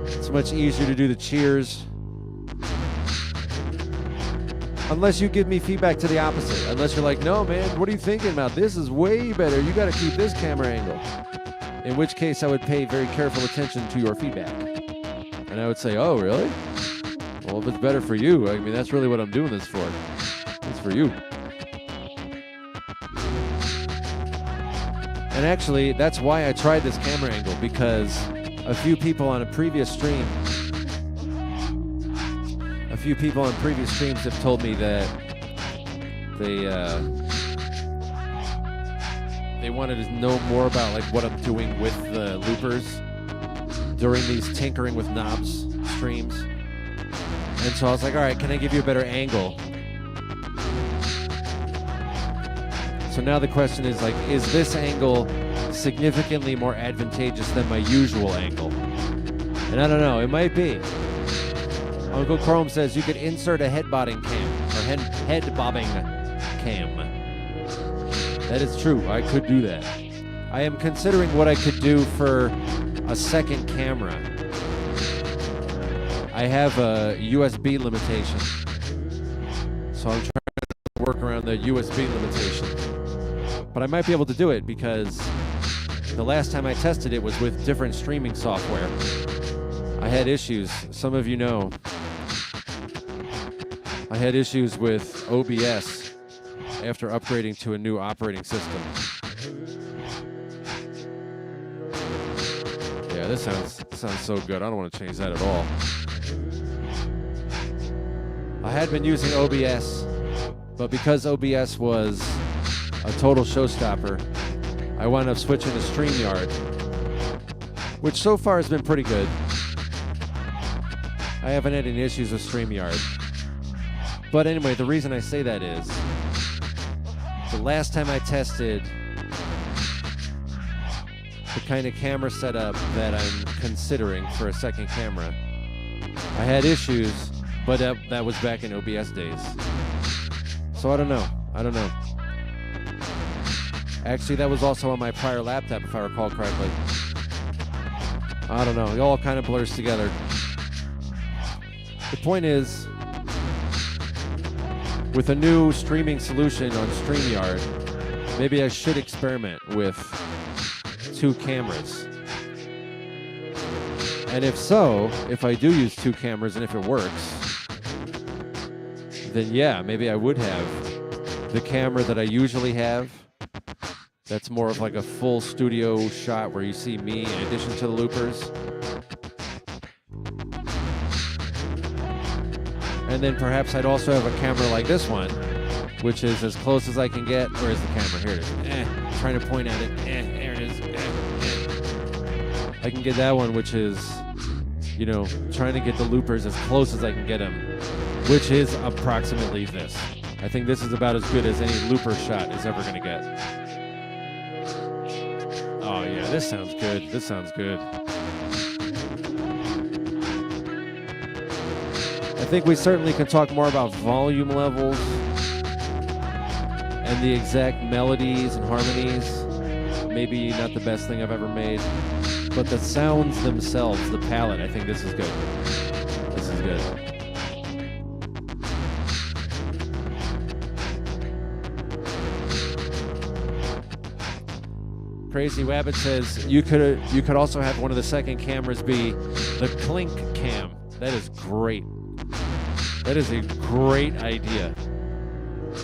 it's much easier to do the cheers. Unless you give me feedback to the opposite. Unless you're like, no, man, what are you thinking about? This is way better. You got to keep this camera angle. In which case, I would pay very careful attention to your feedback. And I would say, oh, really? Well, if it's better for you, I mean, that's really what I'm doing this for. It's for you. And actually, that's why I tried this camera angle, because a few people on previous streams have told me that they wanted to know more about like what I'm doing with the loopers during these tinkering with knobs streams. And so I was like, all right, can I give you a better angle? So now the question is like, is this angle significantly more advantageous than my usual angle? And I don't know, it might be. Uncle Chrome says you could insert a head bobbing cam, or head bobbing cam. That is true, I could do that. I am considering what I could do for a second camera. I have a USB limitation, so I'm trying to work around the USB limitation. But I might be able to do it because the last time I tested it was with different streaming software. I had issues, some of you know. I had issues with OBS after upgrading to a new operating system. Yeah, this sounds so good. I don't want to change that at all. I had been using OBS, but because OBS was a total showstopper, I wound up switching to StreamYard, which so far has been pretty good. I haven't had any issues with StreamYard. But anyway, the reason I say that is the last time I tested the kind of camera setup that I'm considering for a second camera, I had issues, but that was back in OBS days. So I don't know. Actually, that was also on my prior laptop, if I recall correctly. I don't know. It all kind of blurs together. The point is, with a new streaming solution on StreamYard, maybe I should experiment with 2 cameras. And if so, if I do use 2 cameras and if it works, then yeah, maybe I would have the camera that I usually have. That's more of like a full studio shot where you see me in addition to the loopers. And then perhaps I'd also have a camera like this one, which is as close as I can get. Where is the camera? Here it is. Trying to point at it. There it is. I can get that one, which is, you know, trying to get the loopers as close as I can get them, which is approximately this. I think this is about as good as any looper shot is ever going to get. Oh yeah, this sounds good. This sounds good. I think we certainly can talk more about volume levels and the exact melodies and harmonies. Maybe not the best thing I've ever made, but the sounds themselves, the palette, I think this is good. This is good. Crazy Wabbit says you could also have one of the second cameras be the Clink cam. That is great. That is a great idea.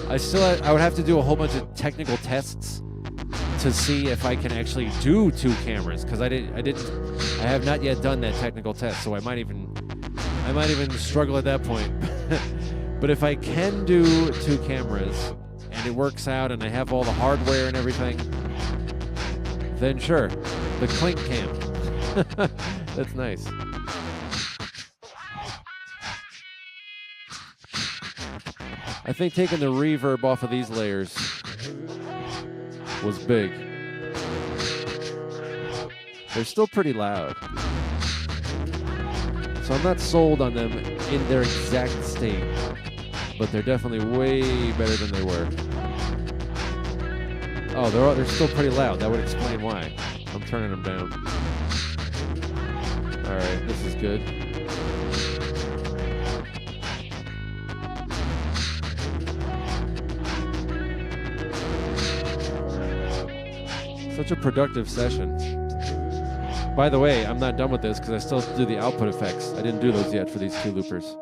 I would have to do a whole bunch of technical tests to see if I can actually do 2 cameras, because I have not yet done that technical test, so I might even struggle at that point. But if I can do 2 cameras and it works out and I have all the hardware and everything, then sure, the Clink cam. That's nice. I think taking the reverb off of these layers was big. They're still pretty loud. So I'm not sold on them in their exact state, but they're definitely way better than they were. Oh, they're still pretty loud. That would explain why. I'm turning them down. All right, this is good. Such a productive session. By the way, I'm not done with this because I still have to do the output effects. I didn't do those yet for these 2 loopers.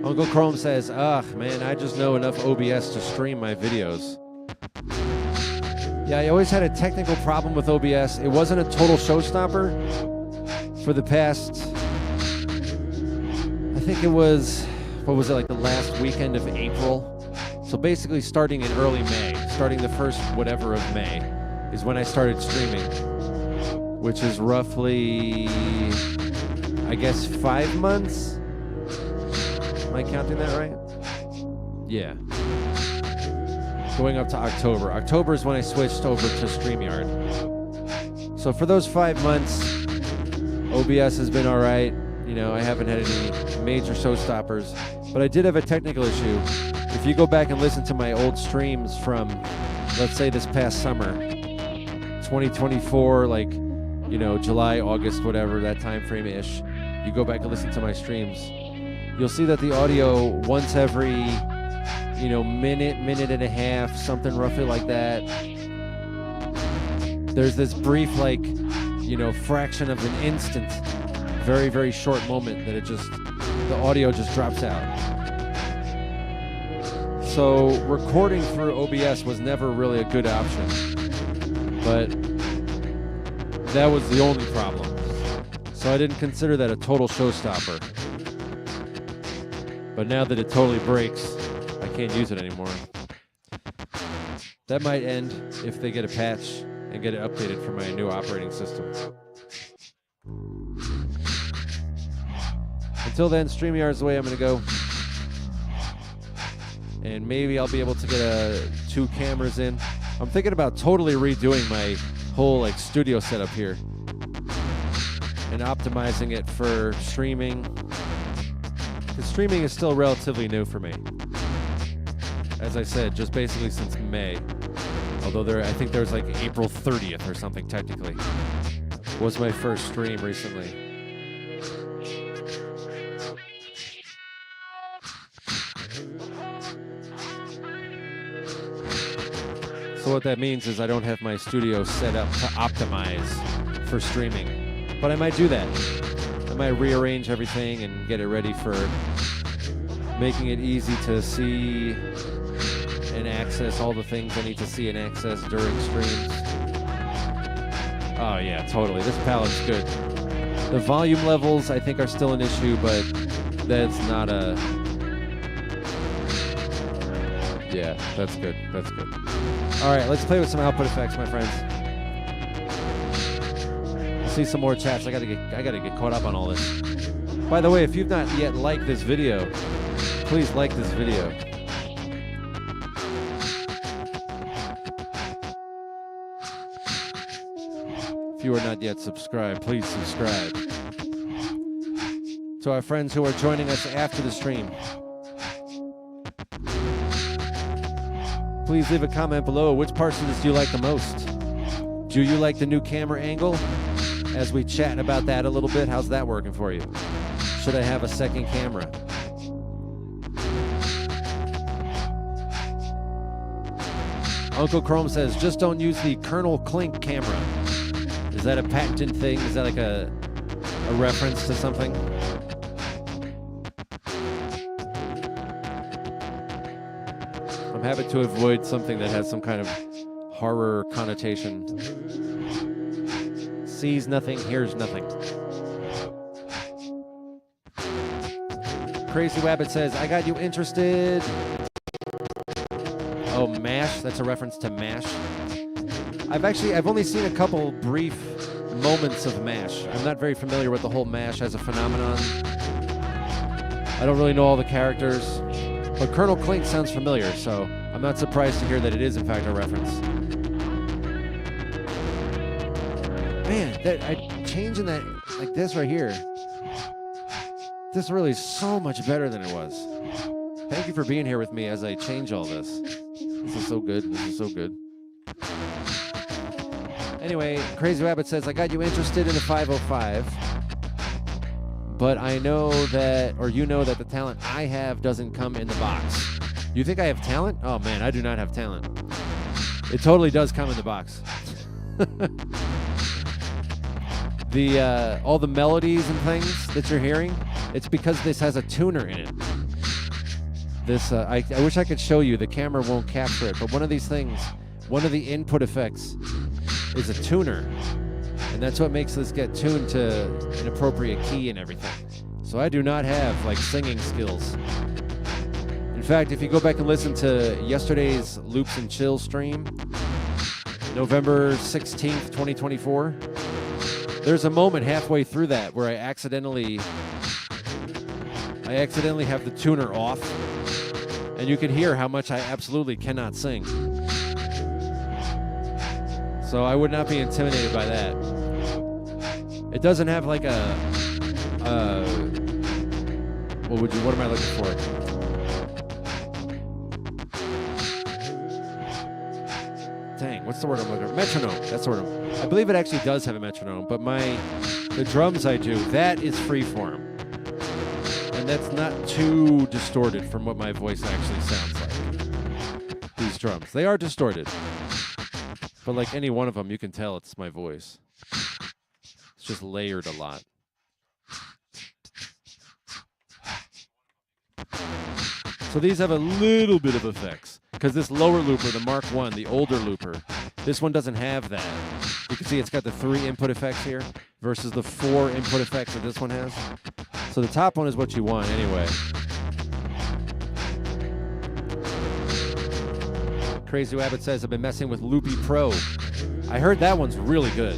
Uncle Chrome says, ugh, man, I just know enough OBS to stream my videos. Yeah, I always had a technical problem with OBS. It wasn't a total showstopper for the past, I think it was, what was it, like the last weekend of April? So basically starting in early May, starting the first whatever of May, is when I started streaming, which is roughly, I guess, 5 months? Am I counting that right? Yeah. Going up to October. October is when I switched over to StreamYard. So for those 5 months, OBS has been all right. You know, I haven't had any major showstoppers, but I did have a technical issue. If you go back and listen to my old streams from, let's say, this past summer, 2024, like, you know, July, August, whatever, that time frame-ish, you go back and listen to my streams, you'll see that the audio once every, you know, minute and a half, something roughly like that, there's this brief, like, you know, fraction of an instant, very, very short moment that the audio just drops out. So recording through OBS was never really a good option, but that was the only problem. So I didn't consider that a total showstopper. But now that it totally breaks, I can't use it anymore. That might end if they get a patch and get it updated for my new operating system. Until then, StreamYard's the way I'm going to go. And maybe I'll be able to get 2 cameras in. I'm thinking about totally redoing my whole like studio setup here and optimizing it for streaming. Because streaming is still relatively new for me. As I said, just basically since May. Although I think there was like April 30th or something technically. Was my first stream recently. So what that means is I don't have my studio set up to optimize for streaming. But I might do that. I might rearrange everything and get it ready for making it easy to see and access all the things I need to see and access during streams. Oh yeah, totally. This palette's good. The volume levels I think are still an issue, but that's not a... Yeah, that's good. That's good. All right, let's play with some output effects, my friends. I'll see some more chats. I gotta get caught up on all this. By the way, if you've not yet liked this video, please like this video. If you are not yet subscribed, please subscribe. To our friends who are joining us after the stream, please leave a comment below. Which parts of this do you like the most? Do you like the new camera angle? As we chat about that a little bit, how's that working for you? Should I have a second camera? Uncle Chrome says, just don't use the Colonel Klink camera. Is that a patented thing? Is that like a reference to something? I'm happy to avoid something that has some kind of horror connotation. Sees nothing, hears nothing. Crazy Rabbit says, I got you interested. Oh, MASH. That's a reference to MASH. I've only seen a couple brief moments of MASH. I'm not very familiar with the whole MASH as a phenomenon. I don't really know all the characters. But Colonel Klink sounds familiar, so I'm not surprised to hear that it is, in fact, a reference. Man, changing that like this right here. This really is so much better than it was. Thank you for being here with me as I change all this. This is so good. This is so good. Anyway, Crazy Rabbit says, I got you interested in the 505, but I know that, or you know that the talent I have doesn't come in the box. You think I have talent? Oh man, I do not have talent. It totally does come in the box. All the melodies and things that you're hearing, it's because this has a tuner in it. This, I wish I could show you. The camera won't capture it, but one of these things, one of the input effects is a tuner, and that's what makes this get tuned to an appropriate key and everything. So I do not have like singing skills. In fact, if you go back and listen to yesterday's Loops and Chill stream, November 16th, 2024, there's a moment halfway through that where I accidentally have the tuner off, and you can hear how much I absolutely cannot sing. So I would not be intimidated by that. It doesn't have like what am I looking for? Dang, what's the word I'm looking for? Metronome, that's the word I believe it actually does have a metronome, but the drums I do, that is freeform. And that's not too distorted from what my voice actually sounds like. These drums, they are distorted. But like any one of them, you can tell it's my voice. It's just layered a lot. So these have a little bit of effects. Because this lower looper, the Mark I, the older looper, this one doesn't have that. You can see it's got the 3 input effects here versus the 4 input effects that this one has. So the top one is what you want anyway. Crazy Rabbit says, I've been messing with Loopy Pro. I heard that one's really good.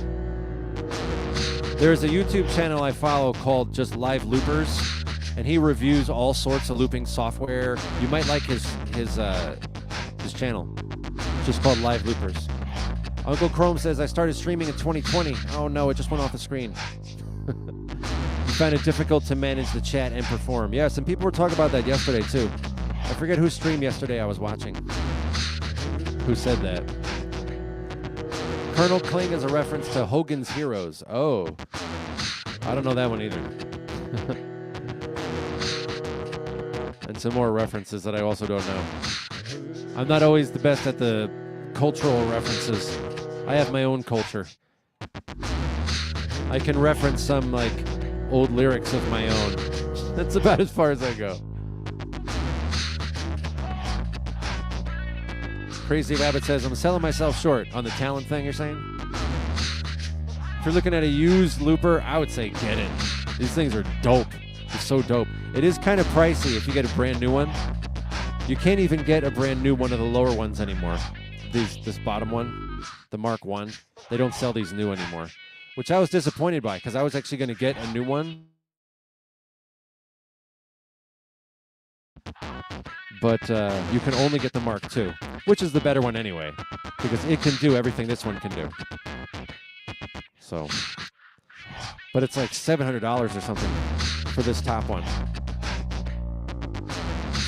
There's a YouTube channel I follow called just Live Loopers, and he reviews all sorts of looping software. You might like his channel. It's just called Live Loopers. Uncle Chrome says, I started streaming in 2020. Oh no, it just went off the screen. You find it difficult to manage the chat and perform. Yeah, some people were talking about that yesterday too. I forget whose stream yesterday I was watching. Who said that? Colonel Kling is a reference to Hogan's Heroes. Oh, I don't know that one either. And some more references that I also don't know. I'm not always the best at the cultural references. I have my own culture. I can reference some like old lyrics of my own. That's about as far as I go. Crazy Rabbit says, I'm selling myself short on the talent thing you're saying? If you're looking at a used looper, I would say get it. These things are dope. They're so dope. It is kind of pricey if you get a brand new one. You can't even get a brand new one of the lower ones anymore. This bottom one, the Mark I, they don't sell these new anymore, which I was disappointed by because I was actually going to get a new one. But you can only get the Mark II, which is the better one anyway, because it can do everything this one can do. So, but it's like $700 or something for this top one.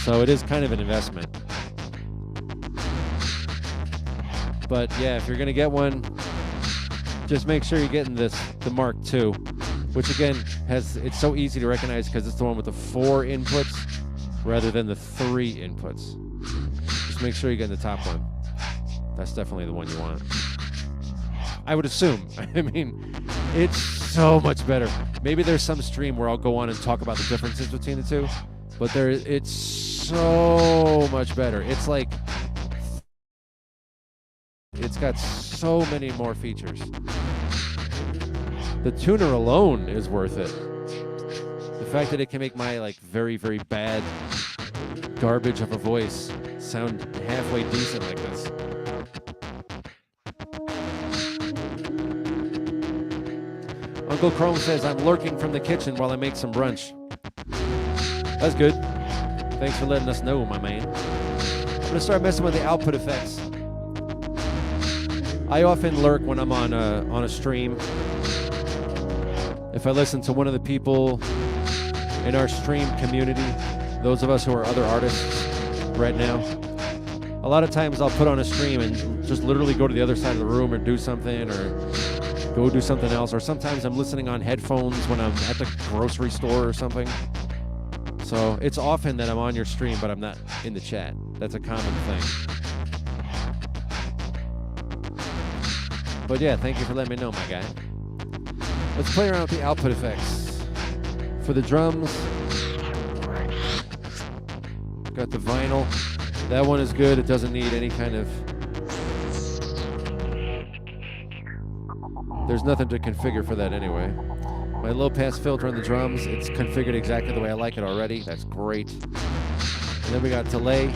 So it is kind of an investment. But yeah, if you're going to get one, just make sure you're getting the Mark II, which again, it's so easy to recognize because it's the one with the 4 inputs rather than the 3 inputs. Just make sure you're getting the top one. That's definitely the one you want. I would assume. I mean, it's so much better. Maybe there's some stream where I'll go on and talk about the differences between the two, but it's so much better. It's like, it's got so many more features. The tuner alone is worth it. The fact that it can make my like very, very bad garbage of a voice sound halfway decent like this. Uncle Chrome says, I'm lurking from the kitchen while I make some brunch. That's good. Thanks for letting us know, my man. I'm going to start messing with the output effects. I often lurk when I'm on a stream. If I listen to one of the people in our stream community, those of us who are other artists right now, a lot of times I'll put on a stream and just literally go to the other side of the room or do something or go do something else. Or sometimes I'm listening on headphones when I'm at the grocery store or something. So it's often that I'm on your stream, but I'm not in the chat. That's a common thing. But yeah, thank you for letting me know, my guy. Let's play around with the output effects. For the drums, got the vinyl. That one is good. It doesn't need any kind of... There's nothing to configure for that anyway. My low-pass filter on the drums, it's configured exactly the way I like it already. That's great. And then we got delay.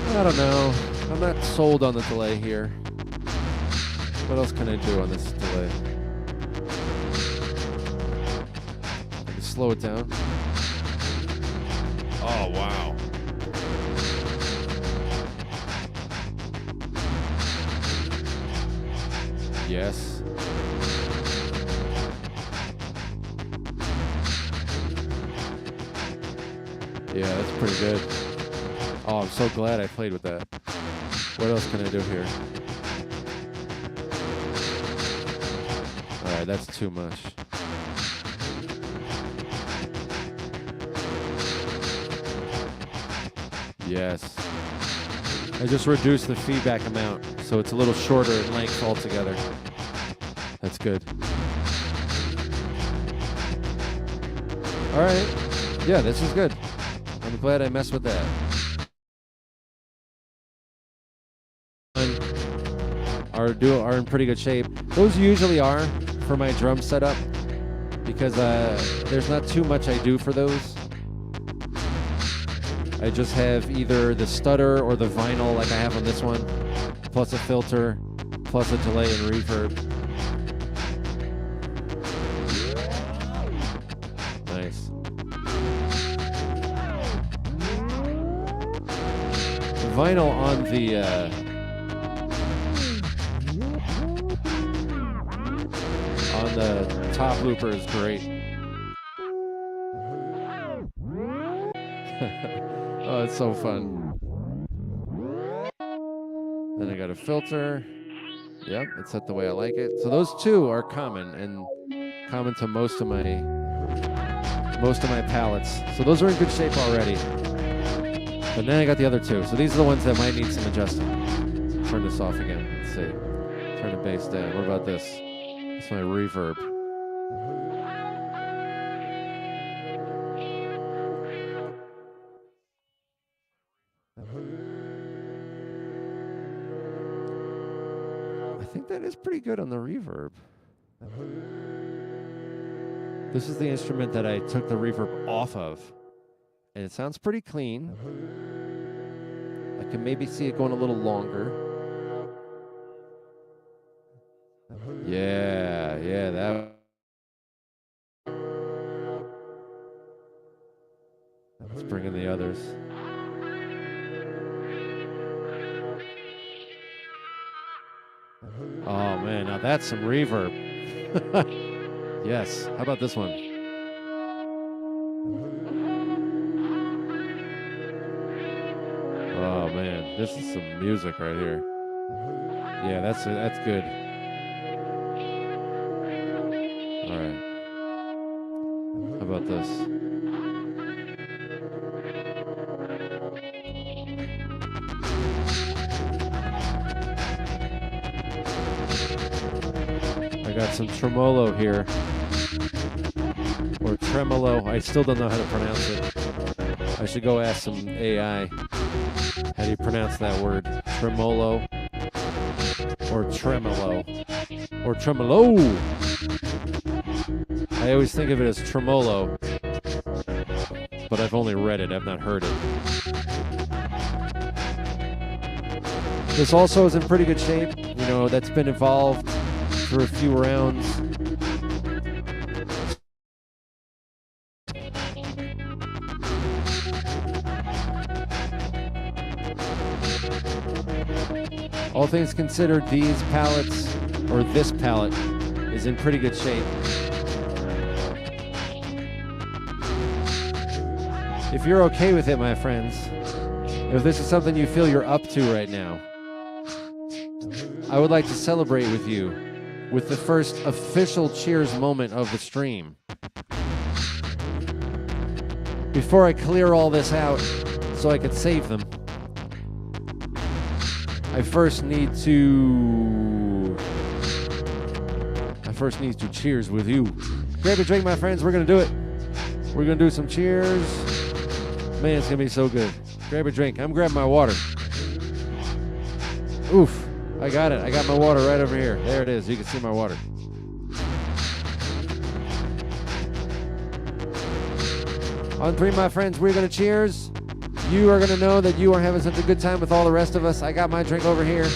I don't know. I'm not sold on the delay here. What else can I do on this delay? I can slow it down. Oh, wow. Yes. Yeah, that's pretty good. Oh, I'm so glad I played with that. What else can I do here? Alright, that's too much. Yes. I just reduced the feedback amount, so it's a little shorter in length altogether. That's good. Alright. Yeah, this is good. I'm glad I messed with that. Are in pretty good shape. Those usually are for my drum setup because there's not too much I do for those. I just have either the stutter or the vinyl like I have on this one, plus a filter, plus a delay and reverb. Nice. The vinyl on the top looper is great. Oh, it's so fun. Then I got a filter. Yep, it's set the way I like it. So those two are common and common to most of my palettes. So those are in good shape already. But then I got the other two. So these are the ones that might need some adjusting. Turn this off again. Let's see. Turn the bass down. What about this? It's my reverb. I think that is pretty good on the reverb. This is the instrument that I took the reverb off of, and it sounds pretty clean. I can maybe see it going a little longer. Yeah, that. Let's bring in the others. Oh man, now that's some reverb. Yes, how about this one? Oh man, this is some music right here. Yeah, that's good. All right. How about this? got some tremolo here. Or tremolo. I still don't know how to pronounce it. I should go ask some AI. How do you pronounce that word? Tremolo. Or tremolo. Or tremolo. I always think of it as tremolo. But I've only read it. I've not heard it. This also is in pretty good shape. You know, that's been evolved through a few rounds. All things considered, these pallets, or this pallet, is in pretty good shape. If you're okay with it, my friends, if this is something you feel you're up to right now, I would like to celebrate with you with the first official cheers moment of the stream. Before I clear all this out so I could save them, I first need to cheers with you. Grab a drink, my friends. We're going to do it. We're going to do some cheers. Man, it's going to be so good. Grab a drink. I'm grabbing my water. Oof. I got it. I got my water right over here. There it is. You can see my water. On three, my friends, we're going to cheers. You are going to know that you are having such a good time with all the rest of us. I got my drink over here.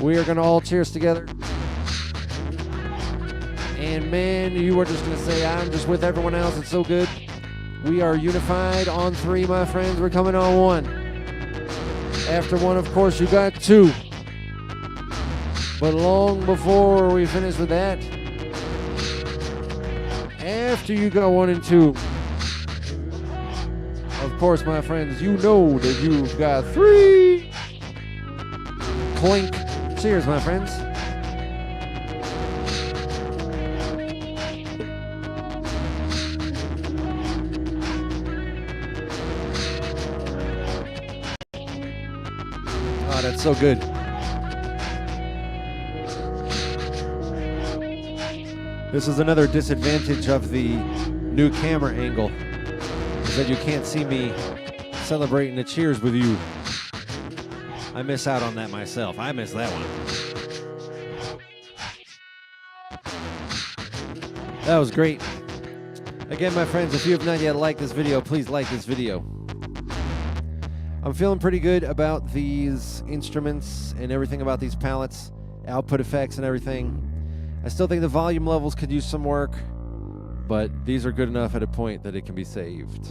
We are going to all cheers together. And man, you are just going to say, I'm just with everyone else. It's so good. We are unified on three, my friends. We're coming on one. After one, of course, you got two. But long before we finish with that, after you got one and two, of course, my friends, you know that you've got three. Clink. Cheers, my friends. Oh, that's so good. This is another disadvantage of the new camera angle, is that you can't see me celebrating the cheers with you. I miss out on that myself. I miss that one. That was great. Again, my friends, if you have not yet liked this video, please like this video. I'm feeling pretty good about these instruments and everything about these pallets, output effects and everything. I still think the volume levels could use some work, but these are good enough at a point that it can be saved.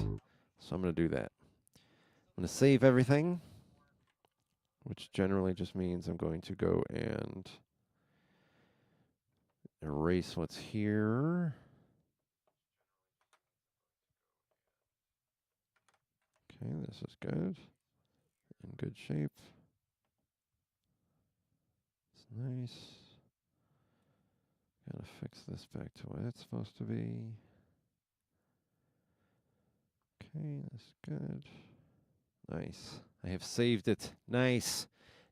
So I'm going to do that. I'm going to save everything, which generally just means I'm going to go and erase what's here. Okay, this is good. In good shape. It's nice. Gotta fix this back to what it's supposed to be. Okay, that's good. Nice. I have saved it. Nice.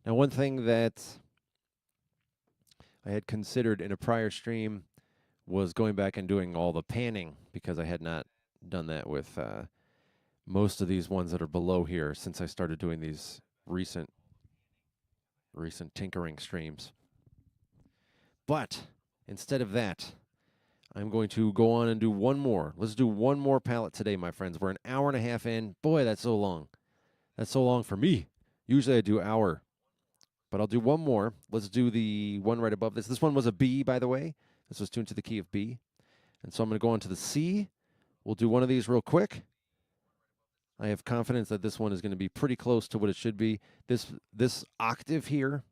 Now, one thing that I had considered in a prior stream was going back and doing all the panning, because I had not done that with most of these ones that are below here since I started doing these recent tinkering streams. But instead of that, I'm going to go on and do one more. Let's do one more palette today, my friends. We're an hour and a half in. Boy, that's so long. That's so long for me. Usually I do hour. But I'll do one more. Let's do the one right above this. This one was a B, by the way. This was tuned to the key of B. And so I'm going to go on to the C. We'll do one of these real quick. I have confidence that this one is going to be pretty close to what it should be. This octave here,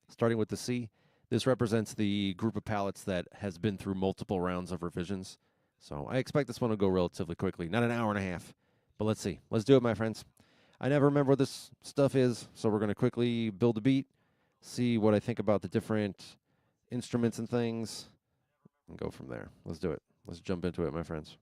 starting with the C, this represents the group of palettes that has been through multiple rounds of revisions. So I expect this one will go relatively quickly. Not an hour and a half, but let's see. Let's do it, my friends. I never remember what this stuff is, so we're going to quickly build a beat, see what I think about the different instruments and things, and go from there. Let's do it. Let's jump into it, my friends.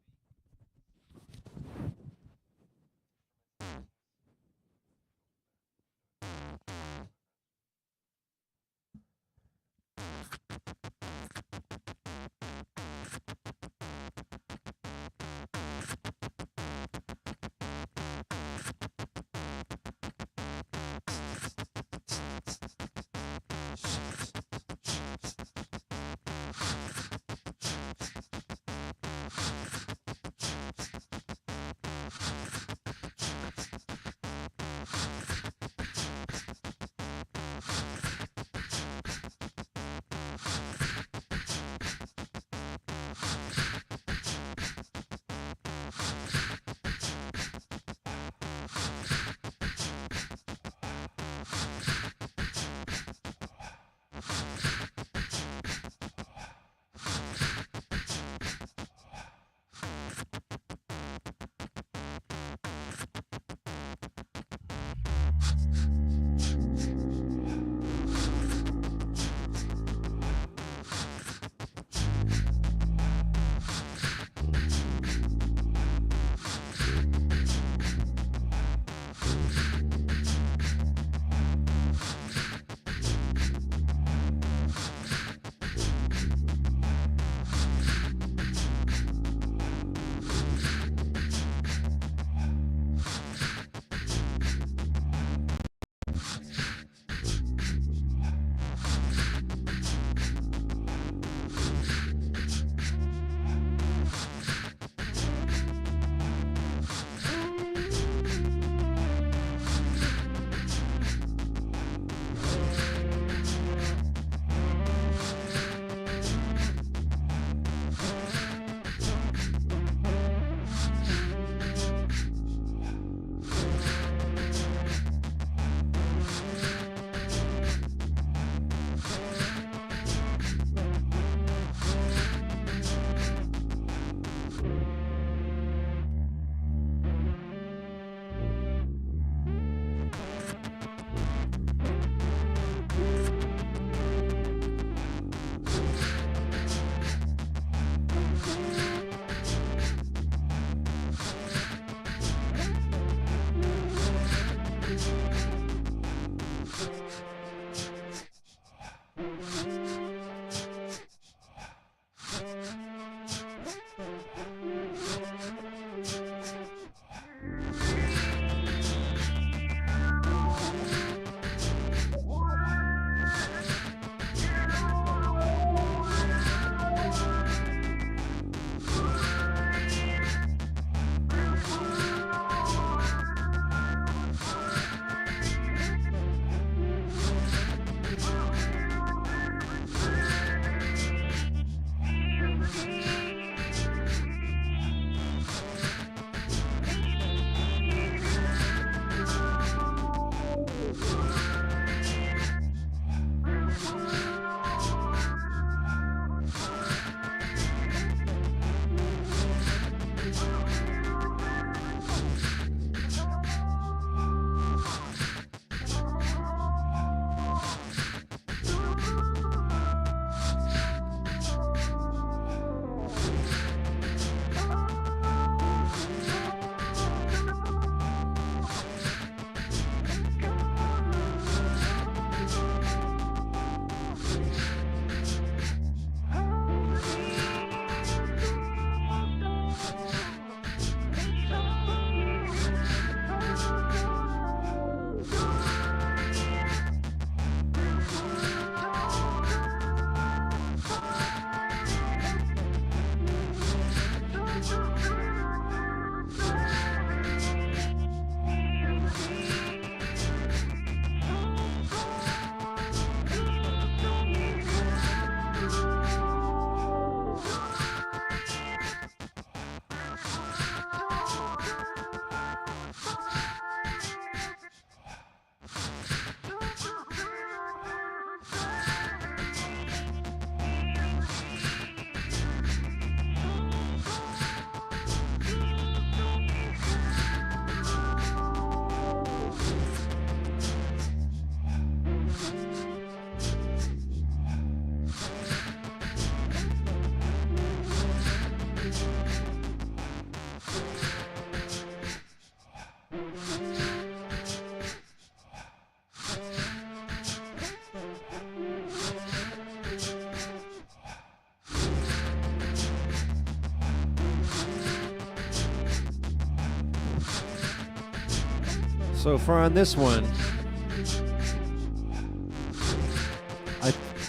So for on this one,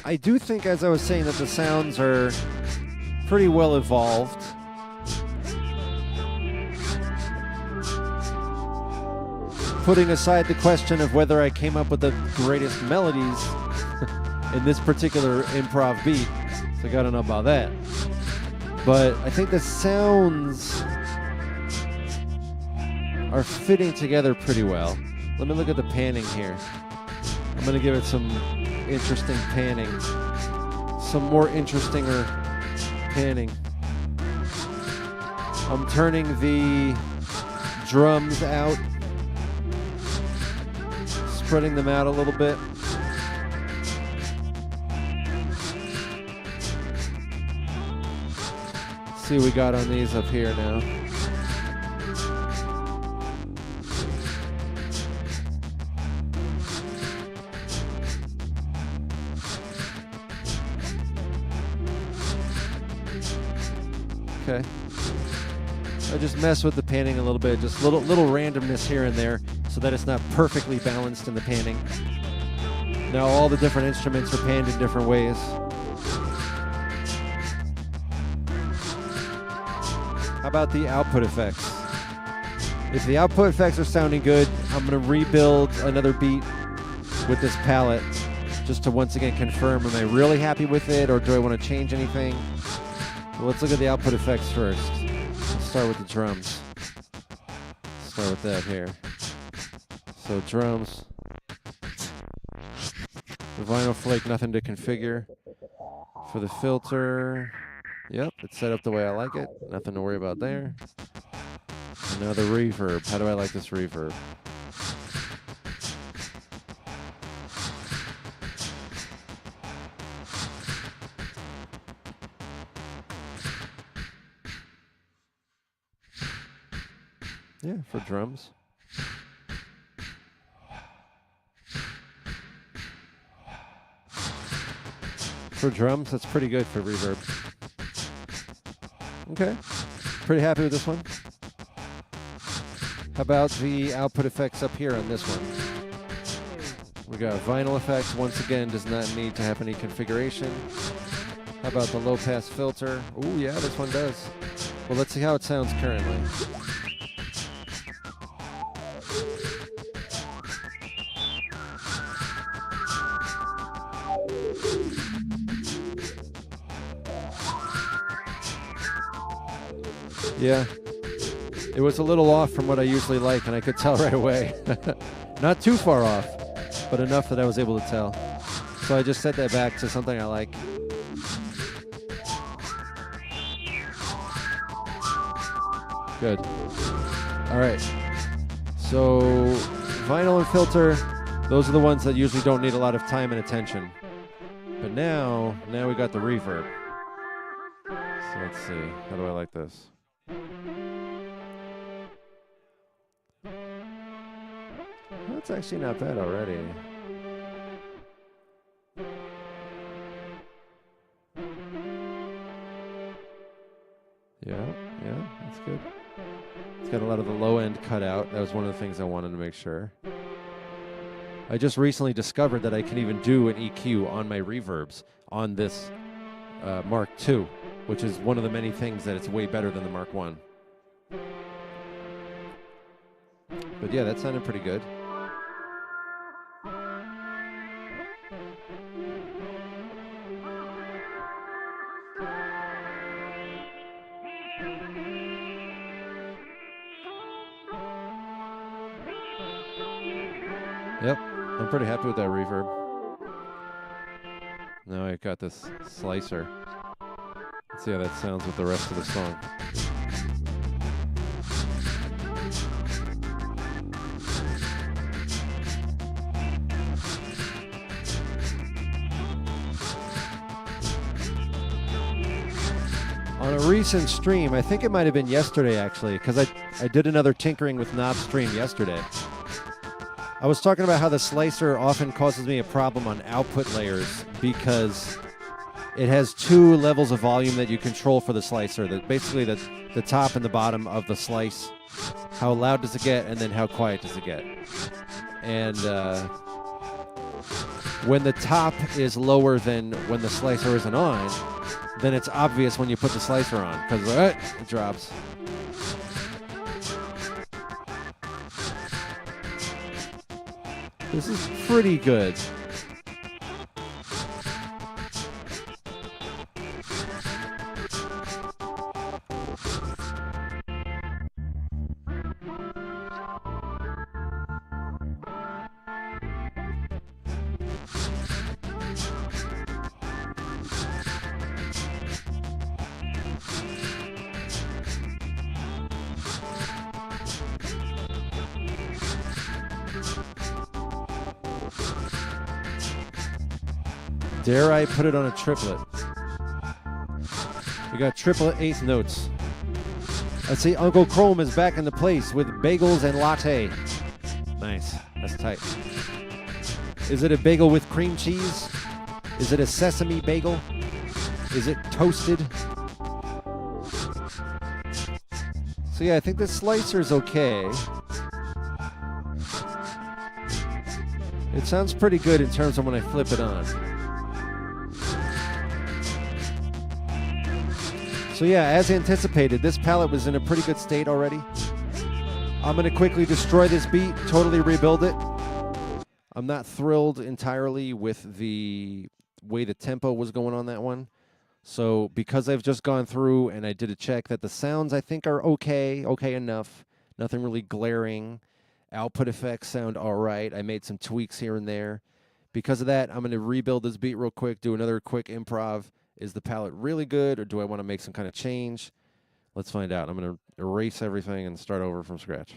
I do think, as I was saying, that the sounds are pretty well evolved. Putting aside the question of whether I came up with the greatest melodies in this particular improv beat, so I don't know about that. But I think the sounds are fitting together pretty well. Let me look at the panning here. I'm going to give it some interesting panning. Some more interestinger panning. I'm turning the drums out. Spreading them out a little bit. See what we got on these up here now. Okay. I just mess with the panning a little bit, just little randomness here and there, so that it's not perfectly balanced in the panning. Now all the different instruments are panned in different ways. How about the output effects? If the output effects are sounding good, I'm going to rebuild another beat with this palette just to once again confirm, am I really happy with it, or do I want to change anything? Well, let's look at the output effects first. Let's start with the drums. Start with that here. So drums. The vinyl flake, nothing to configure. For the filter, yep, it's set up the way I like it. Nothing to worry about there. And now the reverb. How do I like this reverb? Yeah, for drums. For drums, that's pretty good for reverb. Okay, pretty happy with this one. How about the output effects up here on this one? We got vinyl effects, once again, does not need to have any configuration. How about the low pass filter? Oh yeah, this one does. Well, let's see how it sounds currently. Yeah, it was a little off from what I usually like, and I could tell right away. Not too far off, but enough that I was able to tell. So I just set that back to something I like. Good. All right. So vinyl and filter, those are the ones that usually don't need a lot of time and attention. But now we got the reverb. So let's see. How do I like this? That's actually not bad already. Yeah, that's good. It's got a lot of the low end cut out. That was one of the things I wanted to make sure. I just recently discovered that I can even do an EQ on my reverbs on this Mark II, which is one of the many things that it's way better than the Mark I. But yeah, that sounded pretty good. Yep, I'm pretty happy with that reverb. Now I got this slicer. Let's see how that sounds with the rest of the song. On a recent stream, I think it might have been yesterday actually, because I did another tinkering with knob stream yesterday. I was talking about how the slicer often causes me a problem on output layers because it has two levels of volume that you control for the slicer. Basically the top and the bottom of the slice how loud does it get, and then how quiet does it get. And when the top is lower than when the slicer isn't on, then it's obvious when you put the slicer on, because it drops. This is pretty good. Dare I put it on a triplet? We got triplet eighth notes. Let's see, Uncle Chrome is back in the place with bagels and latte. Nice, that's tight. Is it a bagel with cream cheese? Is it a sesame bagel? Is it toasted? So yeah, I think the slicer's okay. It sounds pretty good in terms of when I flip it on. So yeah, as anticipated, this palette was in a pretty good state already. I'm going to quickly destroy this beat, totally rebuild it. I'm not thrilled entirely with the way the tempo was going on that one. So because I've just gone through and I did a check that the sounds I think are okay enough. Nothing really glaring. Output effects sound all right. I made some tweaks here and there. Because of that, I'm going to rebuild this beat real quick, do another quick improv. Is the palette really good, or do I want to make some kind of change? Let's find out. I'm going to erase everything and start over from scratch.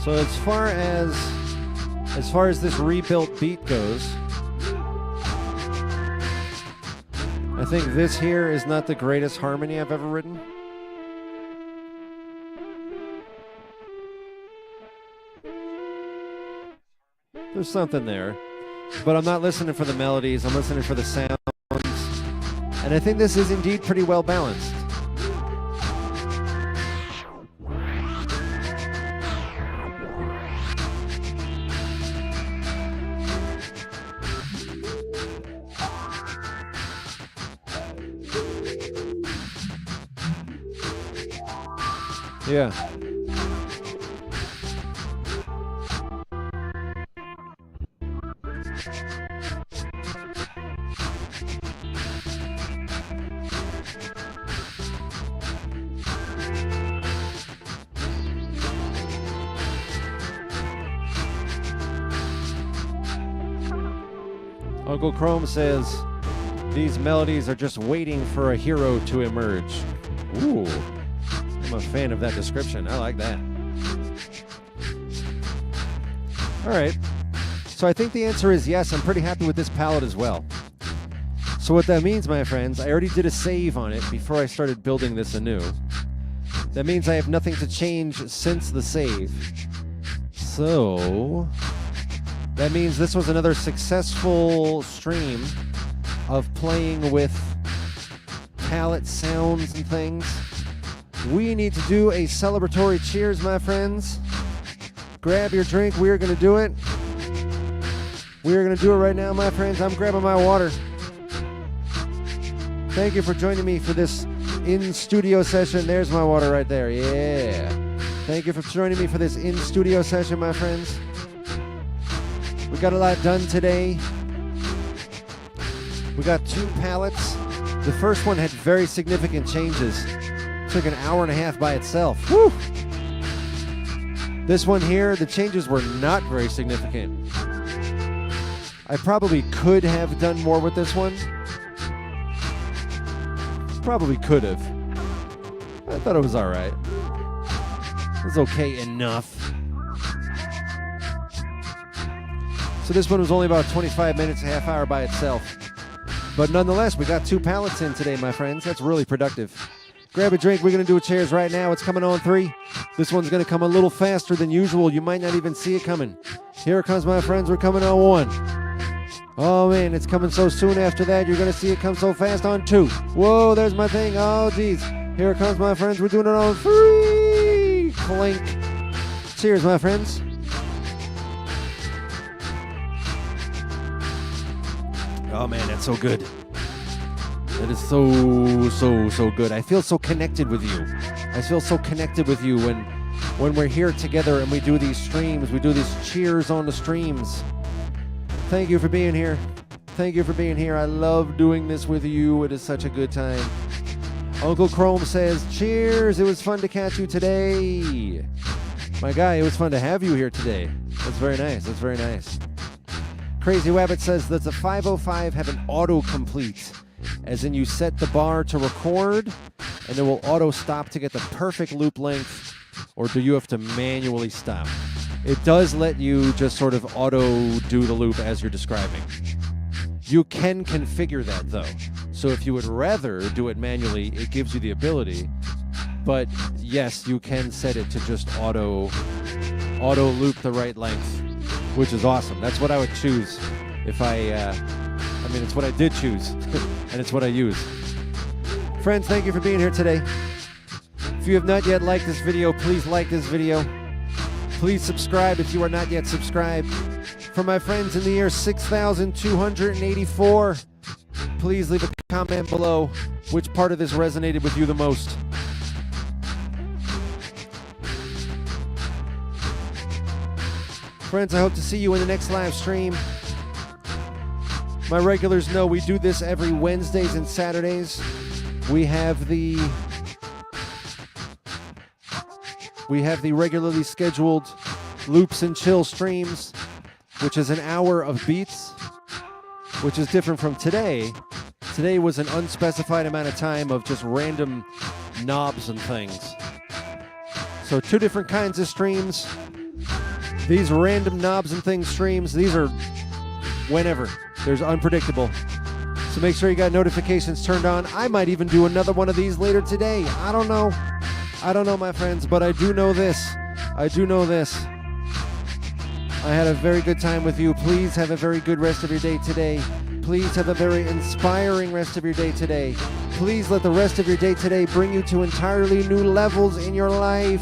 So as far as this rebuilt beat goes, I think this here is not the greatest harmony I've ever written. There's something there, but I'm not listening for the melodies, I'm listening for the sounds, and I think this is indeed pretty well balanced. Yeah. Uncle Chrome says, these melodies are just waiting for a hero to emerge. Ooh, I'm a fan of that description. I like that. All right. So I think the answer is yes. I'm pretty happy with this palette as well. So what that means, my friends, I already did a save on it before I started building this anew. That means I have nothing to change since the save. So that means this was another successful stream of playing with palette sounds and things. We need to do a celebratory cheers, my friends. Grab your drink. We are going to do it. We are going to do it right now, my friends. I'm grabbing my water. Thank you for joining me for this in-studio session. There's my water right there. Yeah. Thank you for joining me for this in-studio session, my friends. We got a lot done today. We got 2 palettes. The first one had very significant changes. It took an hour and a half by itself. Woo! This one here, the changes were not very significant. I probably could have done more with this one. Probably could have. I thought it was all right. It was okay enough. So this one was only about 25 minutes, a half hour by itself. But nonetheless, we got 2 pallets in today, my friends. That's really productive. Grab a drink. We're going to do a cheers right now. It's coming on 3. This one's going to come a little faster than usual. You might not even see it coming. Here it comes, my friends. We're coming on 1. Oh, man, it's coming so soon after that. You're going to see it come so fast on 2. Whoa, there's my thing. Oh, geez. Here it comes, my friends. We're doing it on 3. Clink. Cheers, my friends. Oh, man, that's so good. That is so good. I feel so connected with you. I feel so connected with you when we're here together and we do these streams. We do these cheers on the streams. Thank you for being here. Thank you for being here. I love doing this with you. It is such a good time. Uncle Chrome says, cheers. It was fun to catch you today. My guy, it was fun to have you here today. That's very nice. That's very nice. Crazy Wabbit says, does the 505 have an autocomplete? As in you set the bar to record and it will auto stop to get the perfect loop length, or do you have to manually stop? It does let you just sort of auto do the loop as you're describing. You can configure that though. So if you would rather do it manually, it gives you the ability. But yes, you can set it to just auto loop the right length, which is awesome. That's what I would choose if I mean, it's what I did choose, and it's what I use. Friends, thank you for being here today. If you have not yet liked this video, please like this video. Please subscribe if you are not yet subscribed. For my friends in the year 6,284, please leave a comment below which part of this resonated with you the most. Friends, I hope to see you in the next live stream. My regulars know we do this every Wednesdays and Saturdays. We have the regularly scheduled Loops and Chill streams, which is an hour of beats, which is different from today. Today was an unspecified amount of time of just random knobs and things. So 2 different kinds of streams. These random knobs and things streams, these are whenever. There's unpredictable. So make sure you got notifications turned on. I might even do another one of these later today. I don't know. I don't know, my friends, but I do know this. I had a very good time with you. Please have a very good rest of your day today. Please have a very inspiring rest of your day today. Please let the rest of your day today bring you to entirely new levels in your life.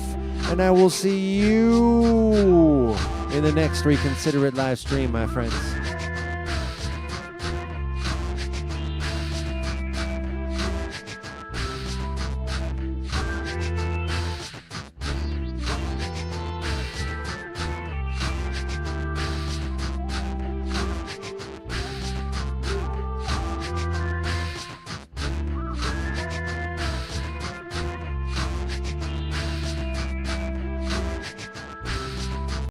And I will see you in the next Reconsider It live stream, my friends.